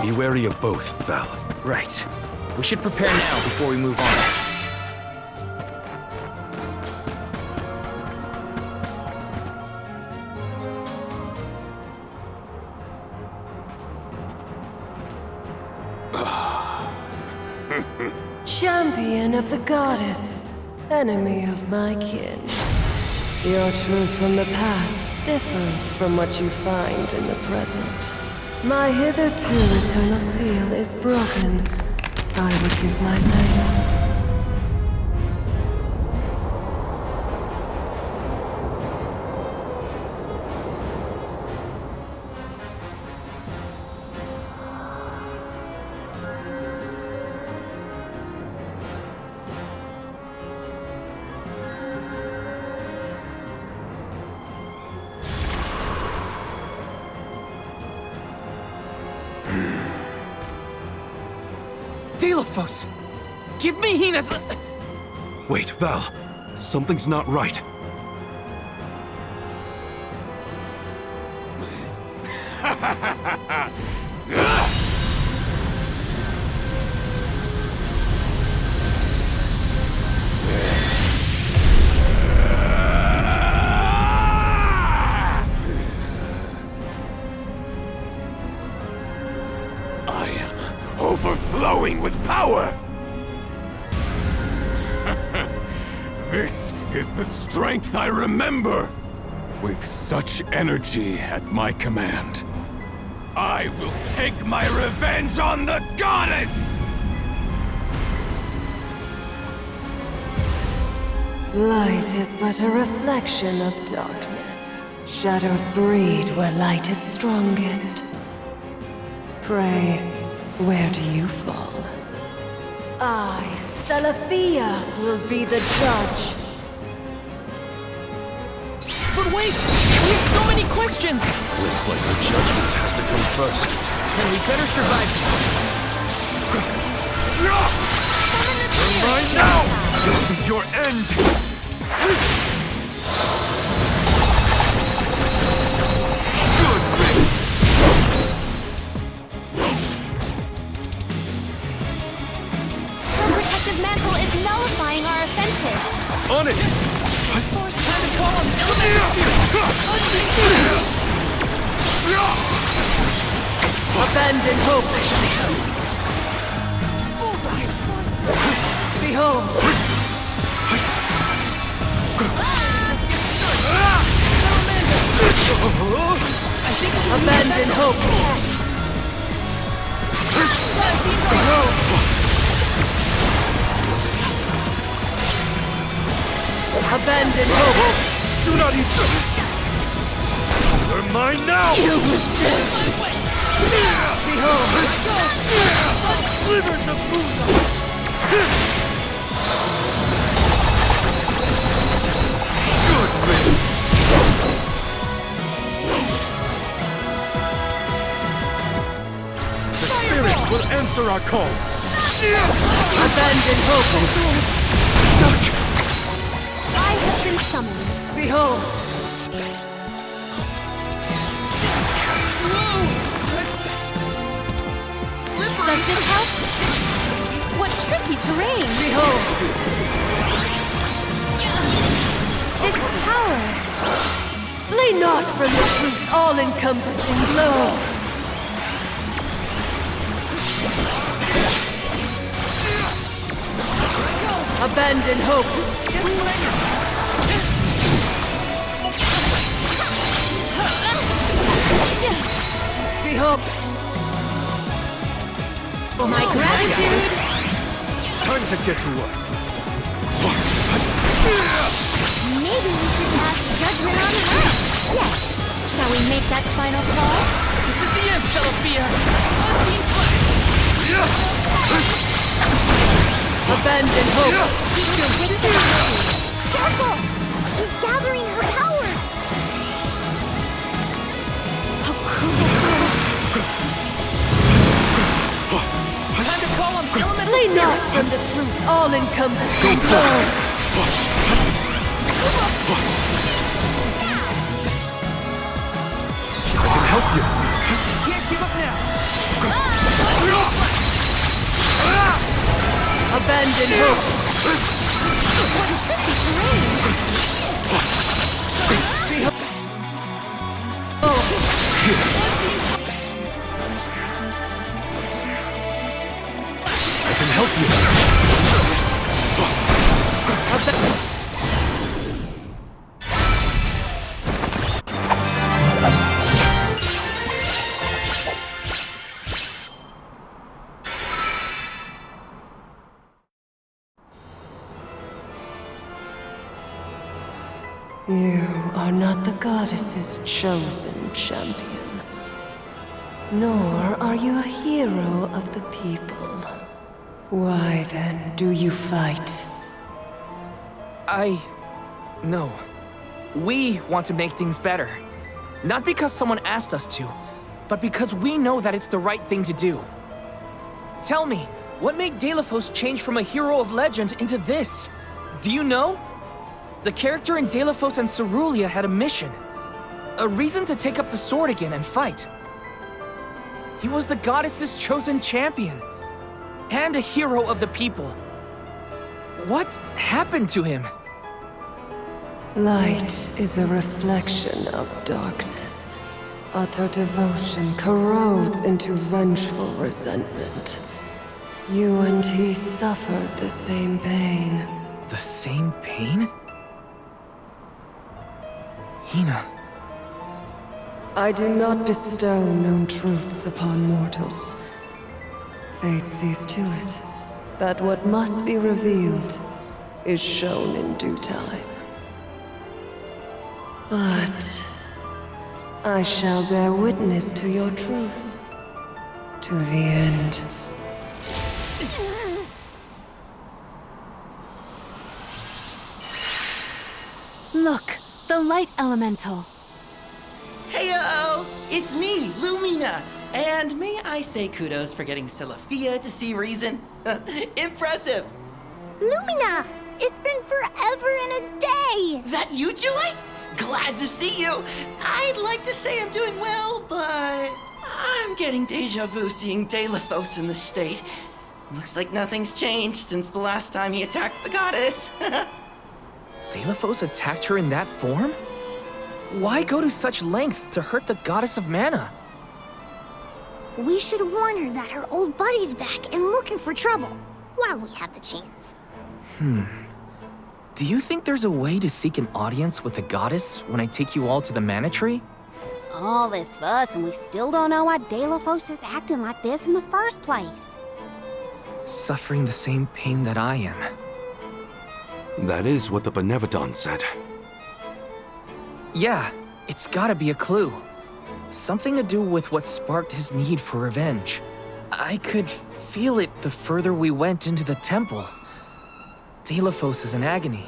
Be wary of both, Val. Right. We should prepare now before we move on. Champion of the goddess, enemy of my kin. Your truth from the past differs from what you find in the present. My hitherto eternal seal is broken. I would give my thanks. Delafos! Give me Hina's... Wait, Val. Something's not right. I am overflowing with power! This is the strength I remember! With such energy at my command, I will take my revenge on the goddess! Light is but a reflection of darkness. Shadows breed where light is strongest. Pray, where do you fall? I, Salafia, will be the judge. But wait! We have so many questions! Looks like our judgment has to come first. And we better survive this. Right now! This is your end! Her protective mantle is nullifying our offenses. On it! Time to call on Abandon hope. Bullseye! Behold. Abandon hope. Behold. Abandon hope. Do not eat them! They're mine now! Behold. Slivers of moonlight! Good riddance! The spirits will answer our call! Abandon hope. I have been summoned. Behold. Does this help? What tricky terrain! Behold. This power! Flee not from the truth's all-encompassing glow. Abandon hope. hope. For my gratitude. Time to get to work. Maybe we should pass judgment on her. Yes. Shall we make that final call? This is the end, Celestia! Abandon hope. Keep your wits about you. Careful! She's gathering her power. Time to call on the elemental Flee spirit. not from the truth, all encompassing. I can help you. Can't give up now. Abandon hope. I can help you. You are not the goddess's chosen champion. Nor are you a hero of the people. Why then do you fight? No. We want to make things better. Not because someone asked us to, but because we know that it's the right thing to do. Tell me, what made Delafos change from a hero of legend into this? Do you know? The character in Delafos and Cerulean had a mission. A reason to take up the sword again and fight. He was the goddess's chosen champion. And a hero of the people. What happened to him? Light is a reflection of darkness. Utter devotion corrodes into vengeful resentment. You and he suffered the same pain. The same pain? Hina. I do not bestow known truths upon mortals. Fate sees to it that what must be revealed is shown in due time. But I shall bear witness to your truth to the end. Look, the light elemental. Heyo! It's me, Lumina! And may I say kudos for getting Celestia to see reason? Impressive! Lumina! It's been forever and a day! That you, Julie? Glad to see you! I'd like to say I'm doing well, but I'm getting deja vu seeing Delafos in this state. Looks like nothing's changed since the last time he attacked the goddess. Delafos attacked her in that form? Why go to such lengths to hurt the goddess of mana? We should warn her that her old buddy's back and looking for trouble, while we have the chance. Do you think there's a way to seek an audience with the goddess when I take you all to the mana tree? All this fuss, and we still don't know why Delafos is acting like this in the first place. Suffering the same pain that I am. That is what the Benevodon said. Yeah, it's gotta be a clue. Something to do with what sparked his need for revenge. I could feel it the further we went into the temple. Delafos is in agony.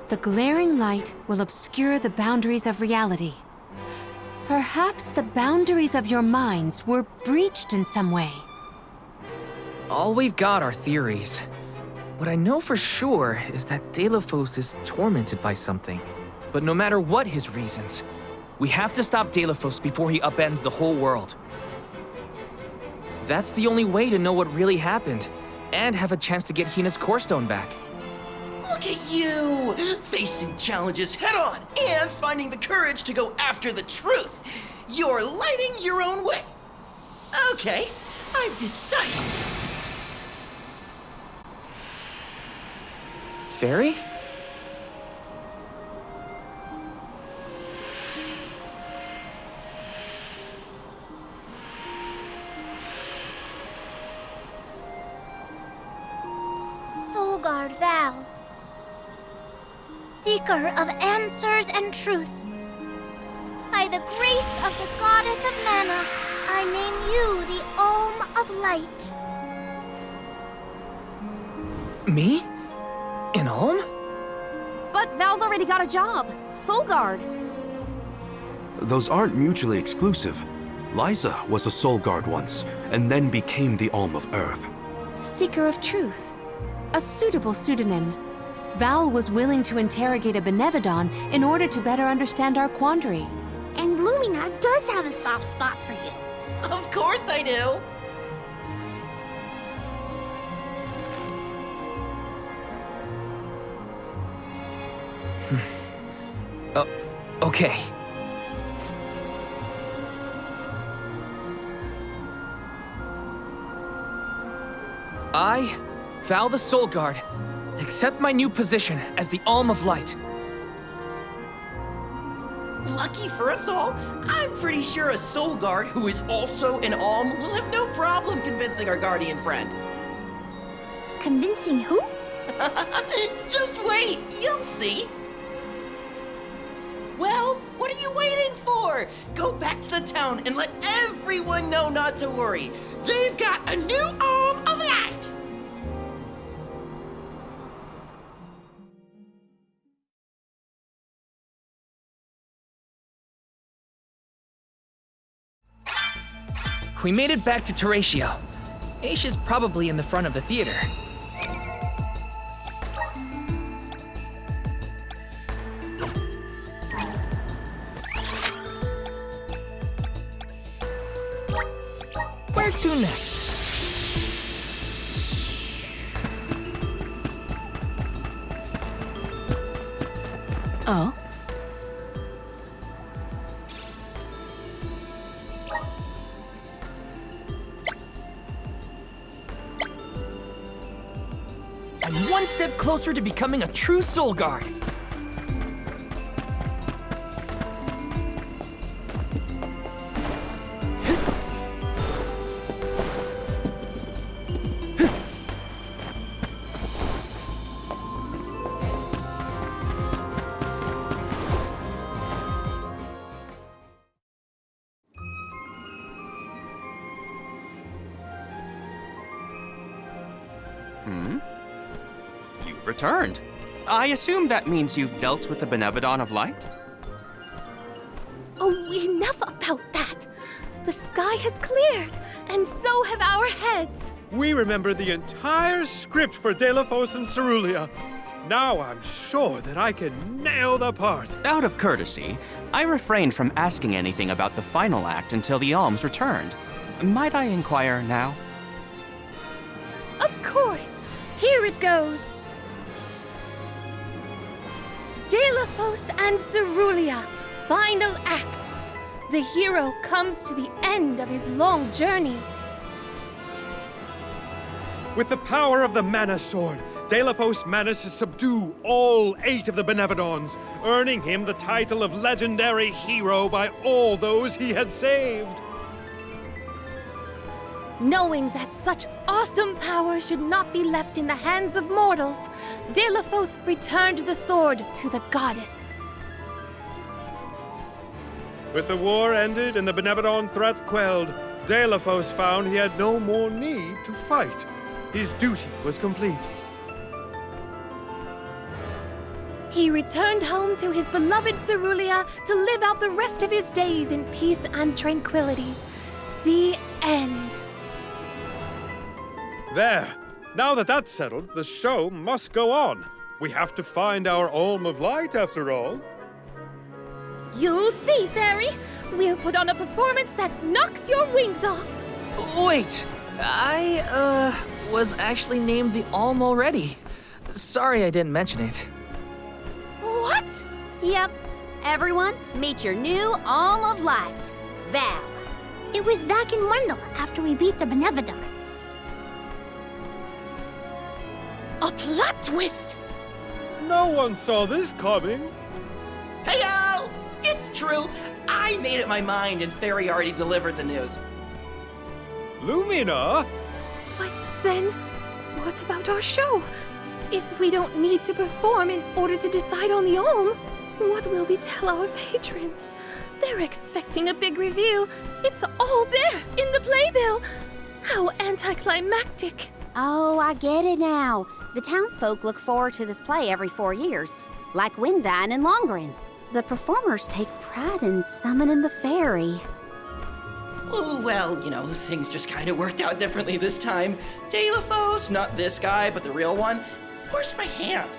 The glaring light will obscure the boundaries of reality. Perhaps the boundaries of your minds were breached in some way. All we've got are theories. What I know for sure is that Delafos is tormented by something. But no matter what his reasons, we have to stop Delafos before he upends the whole world. That's the only way to know what really happened, and have a chance to get Hina's core stone back. Look at you! Facing challenges head on and finding the courage to go after the truth. You're lighting your own way. Okay, I've decided. Fairy? Val, seeker of answers and truth. By the grace of the goddess of mana, I name you the Alm of Light. Me? An Alm? But Val's already got a job. Soul Guard. Those aren't mutually exclusive. Liza was a Soul Guard once, and then became the Alm of Earth. Seeker of Truth. A suitable pseudonym. Val was willing to interrogate a Benevodon in order to better understand our quandary. And Lumina does have a soft spot for you. Of course I do. Okay. I, Val the Soul Guard, accept my new position as the Alm of Light. Lucky for us all, I'm pretty sure a Soul Guard who is also an Alm will have no problem convincing our guardian friend. Convincing who? Just wait, you'll see. Well, what are you waiting for? Go back to the town and let everyone know not to worry. They've got a new Alm of Light. We made it back to Teratio. Aisha's probably in the front of the theater. Where to next? Oh? I'm one step closer to becoming a true Soul Guard. You've returned. I assume that means you've dealt with the Benevodon of Light? Oh, enough about that! The sky has cleared, and so have our heads. We remember the entire script for Delafos and Cerulia. Now I'm sure that I can nail the part. Out of courtesy, I refrained from asking anything about the final act until the alms returned. Might I inquire now? Of course! Here it goes! Delafos and Cerulia, final act. The hero comes to the end of his long journey. With the power of the Mana Sword, Delafos managed to subdue all 8 of the Benevodons, earning him the title of legendary hero by all those he had saved. Knowing that such awesome power should not be left in the hands of mortals, Delafos returned the sword to the goddess. With the war ended and the Benevodon threat quelled, Delafos found he had no more need to fight. His duty was complete. He returned home to his beloved Cerulia to live out the rest of his days in peace and tranquility. The end. There. Now that that's settled, the show must go on. We have to find our Alm of Light, after all. You'll see, Fairy. We'll put on a performance that knocks your wings off. Wait, I, was actually named the Alm already. Sorry I didn't mention it. What? Yep. Everyone, meet your new Alm of Light, Val. It was back in Wendell after we beat the Benevodon. A plot twist! No one saw this coming. Heyo! It's true. I made up my mind and Fairy already delivered the news. Lumina? But then, what about our show? If we don't need to perform in order to decide on the Olm, what will we tell our patrons? They're expecting a big reveal. It's all there in the playbill. How anticlimactic. Oh, I get it now. The townsfolk look forward to this play every 4 years, like Windine and Longren. The performers take pride in summoning the fairy. Oh, well, things just kind of worked out differently this time. Delafos, not this guy, but the real one, forced my hand.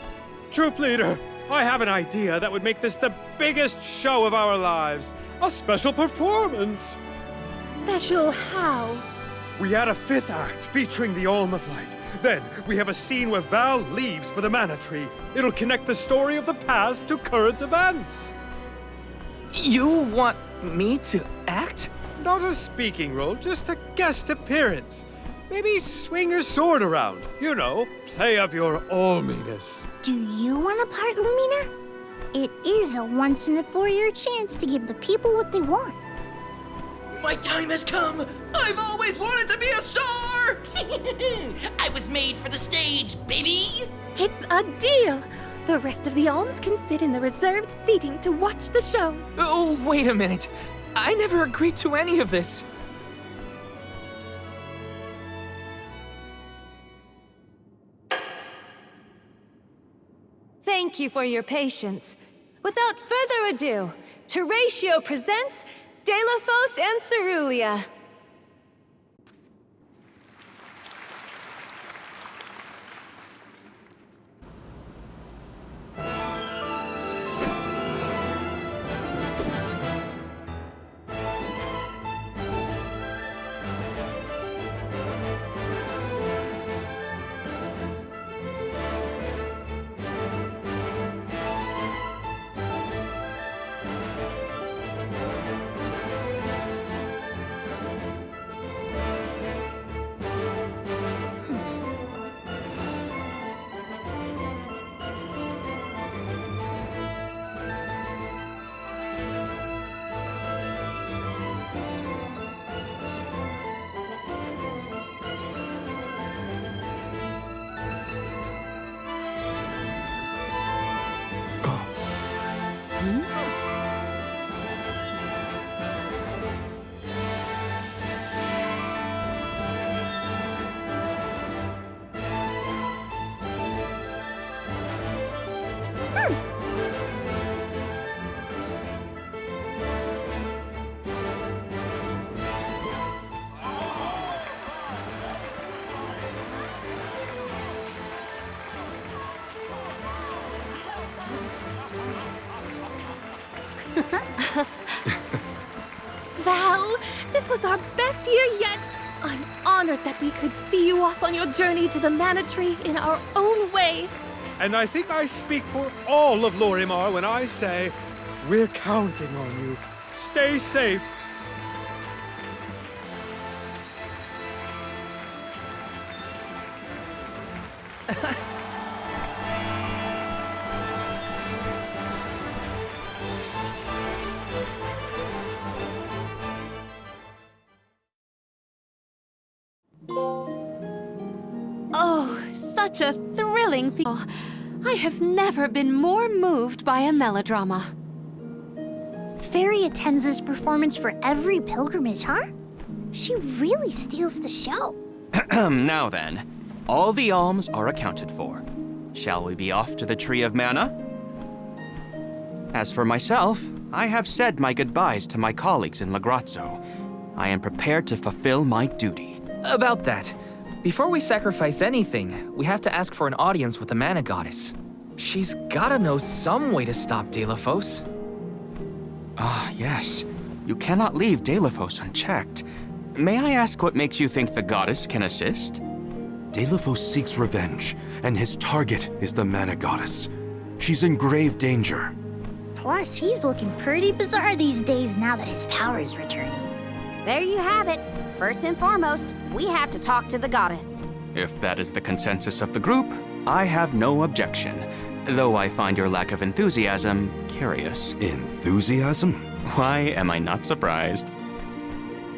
Troop leader, I have an idea that would make this the biggest show of our lives. A special performance. Special how? We add a 5th act featuring the Olm of Light. Then we have a scene where Val leaves for the Mana Tree. It'll connect the story of the past to current events. You want me to act? Not a speaking role, just a guest appearance. Maybe swing your sword around. Play up your Olminess. Do you want a part, Lumina? It is a once-in-a-4-year chance to give the people what they want. My time has come! I've always wanted to be a star! I was made for the stage, baby! It's a deal! The rest of the Olms can sit in the reserved seating to watch the show. Oh, wait a minute. I never agreed to any of this. Thank you for your patience. Without further ado, Teratio presents Delafos and Cerulia. Val, this was our best year yet. I'm honored that we could see you off on your journey to the Mana Tree in our own way. And I think I speak for all of Lorimar when I say, we're counting on you. Stay safe. Oh, such a thrilling feel. I have never been more moved by a melodrama. Fairy attends this performance for every pilgrimage, huh? She really steals the show. Now then, all the alms are accounted for. Shall we be off to the Tree of Mana? As for myself, I have said my goodbyes to my colleagues in Lagrazzo. I am prepared to fulfill my duty. About that, before we sacrifice anything, we have to ask for an audience with the Mana Goddess. She's gotta know some way to stop Delafos. Ah, yes. You cannot leave Delafos unchecked. May I ask what makes you think the goddess can assist? Delafos seeks revenge, and his target is the Mana Goddess. She's in grave danger. Plus, he's looking pretty bizarre these days now that his power is returning. There you have it. First and foremost, we have to talk to the goddess. If that is the consensus of the group, I have no objection. Though I find your lack of enthusiasm curious. Enthusiasm? Why am I not surprised?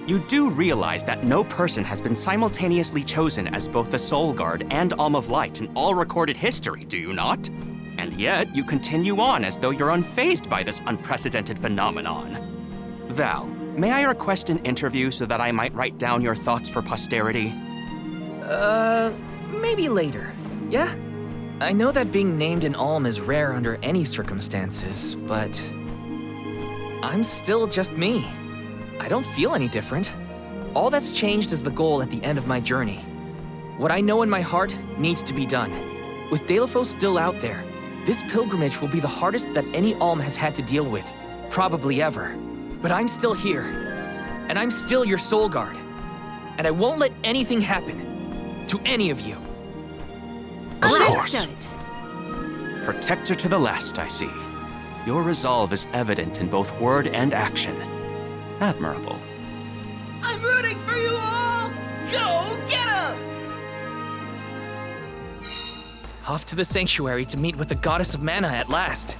You do realize that no person has been simultaneously chosen as both the Soul Guard and Alm of Light in all recorded history, do you not? And yet, you continue on as though you're unfazed by this unprecedented phenomenon. Val, may I request an interview so that I might write down your thoughts for posterity? Maybe later, yeah? I know that being named an Alm is rare under any circumstances, but I'm still just me. I don't feel any different. All that's changed is the goal at the end of my journey. What I know in my heart needs to be done. With Delafos still out there, this pilgrimage will be the hardest that any Alm has had to deal with, probably ever. But I'm still here, and I'm still your Soul Guard. And I won't let anything happen to any of you. Of course. Understood. Protector to the last, I see. Your resolve is evident in both word and action. Admirable. I'm rooting for you all! Go get 'em! Off to the sanctuary to meet with the goddess of mana at last.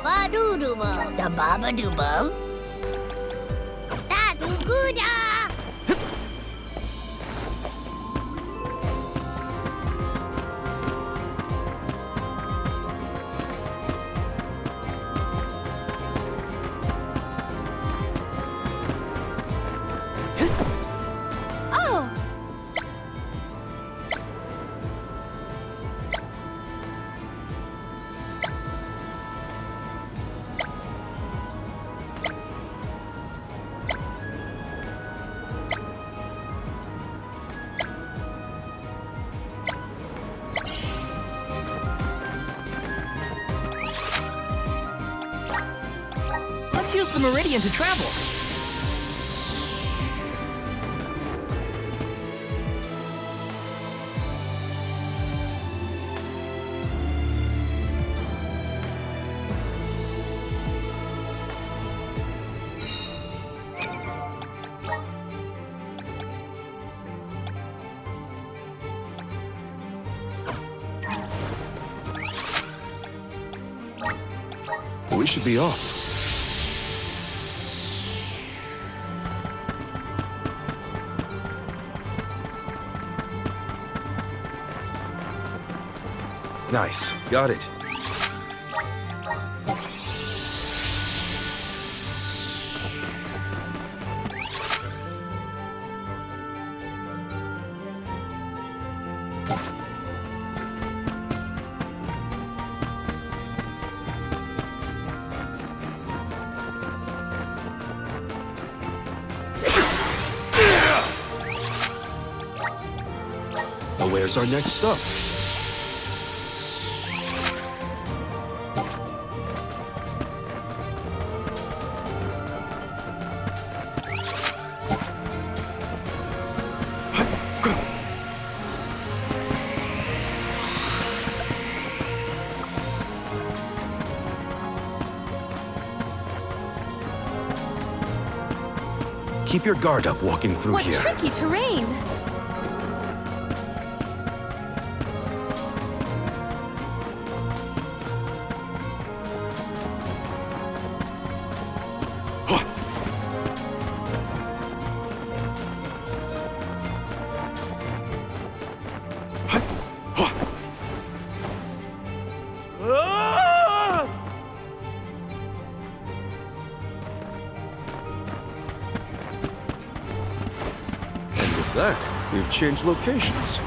Ba-doo-doo-bum. Da ba-ba-doo-bum. Da-doo-goo-da. Oh! Let's use the Meridian to travel. We should be off. Nice. Got it. Well, where's our next stop? Keep your guard up walking through What here. tricky terrain! That, we've changed locations.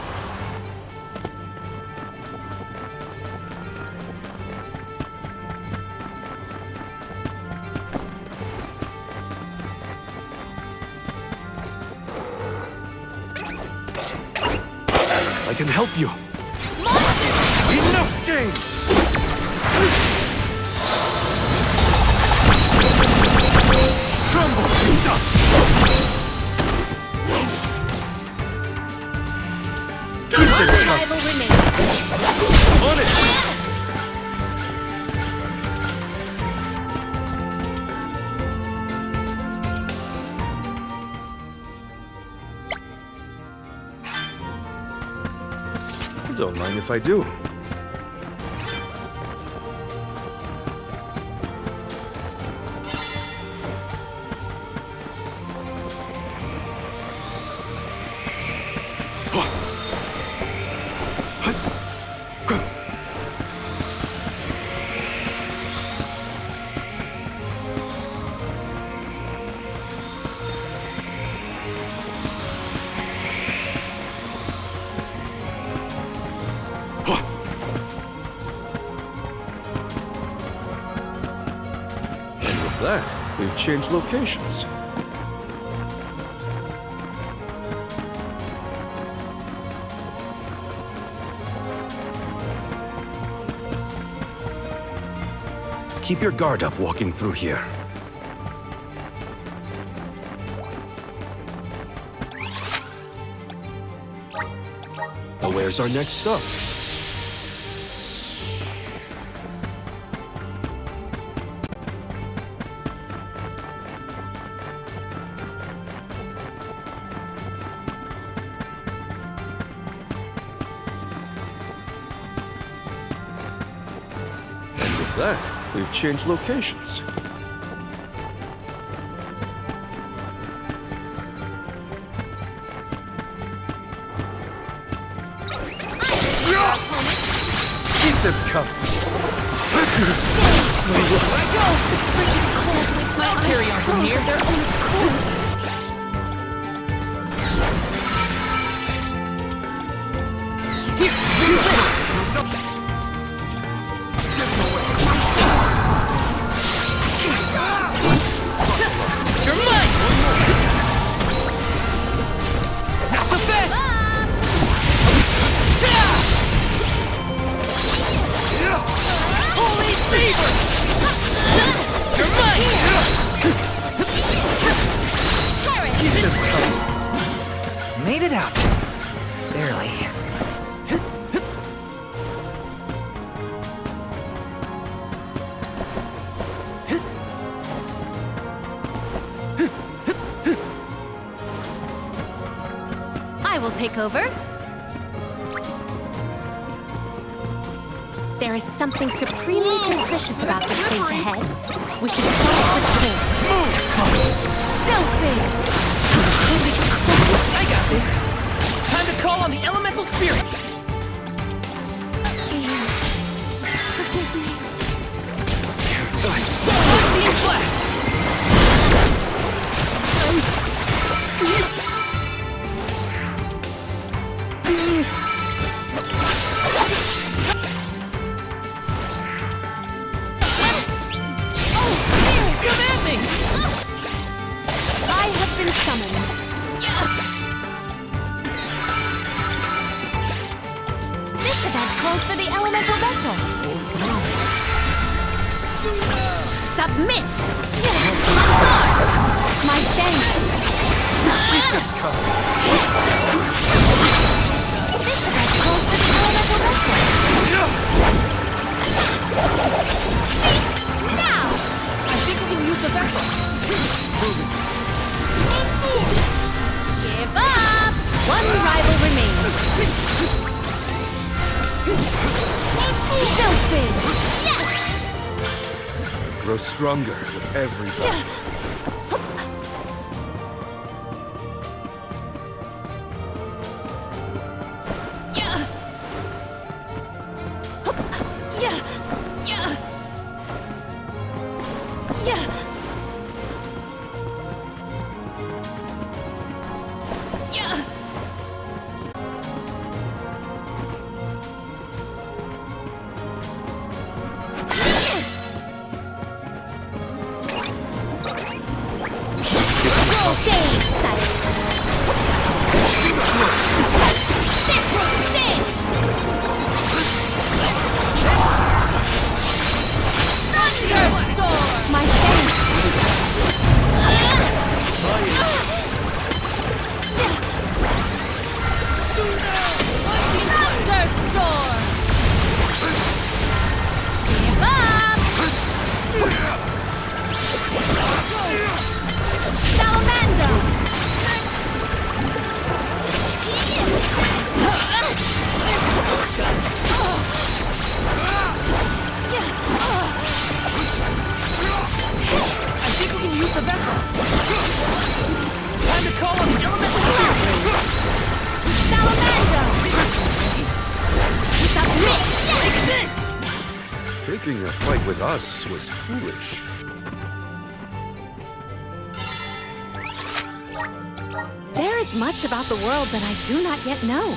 I can help you. Enough games! Tremble in dust! One rival remains. On it! Don't mind if I do. That, we've changed locations. Keep your guard up walking through here. Now where's our next stop? That, we've changed locations. Keep them coming. Where I go? The frigid cold makes my eyes Carry on from close here. of their own accord. Here, do this! You're mine! Not so fast! Holy fever! You're mine! Made it out. Barely. I will take over. There is something supremely suspicious about the space ahead. We should cross with care. So big! I got this. Time to call on the elemental spirit. Unseen flask. Come at me. I have been summoned. This event calls for the elemental vessel. Submit! My thanks! This event calls for the elemental vessel. Cease now! I think we can use the vessel. Give up! One rival remains. So big! Yes! Grow stronger with every battle. risking a fight with us was foolish. There is much about the world that I do not yet know.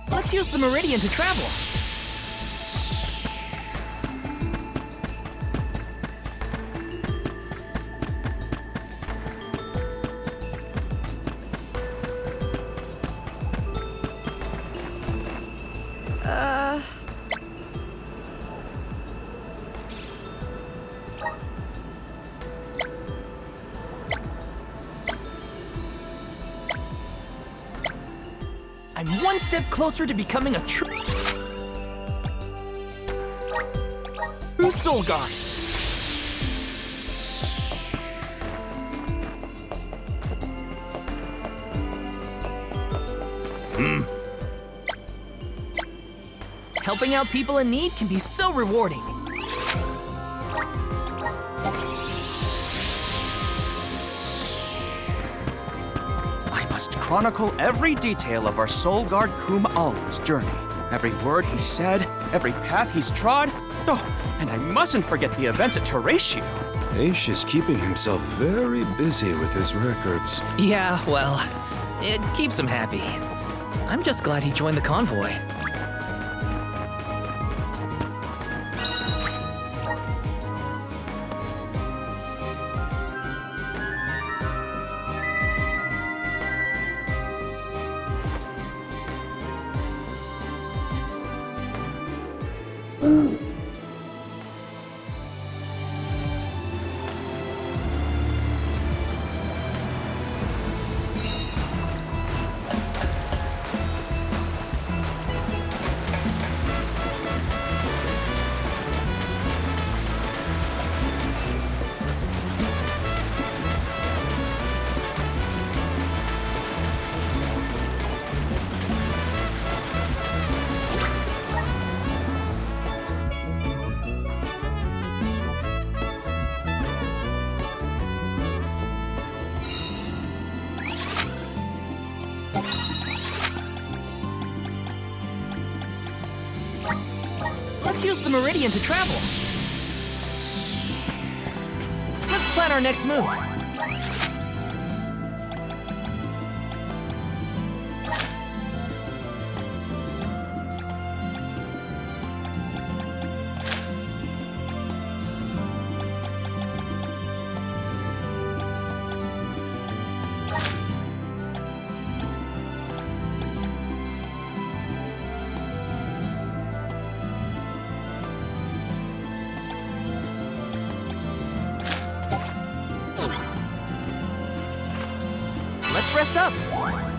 Let's use the meridian to travel. I'm one step closer to becoming a true Soul Guard. Helping out people in need can be so rewarding. I must chronicle every detail of our Soul Guard Kum Alm's journey. Every word he said, every path he's trod. Oh, and I mustn't forget the events at Teratio. Aish is keeping himself very busy with his records. Yeah, well, it keeps him happy. I'm just glad he joined the convoy. Let's use the meridian to travel. Let's plan our next move. Let's rest up.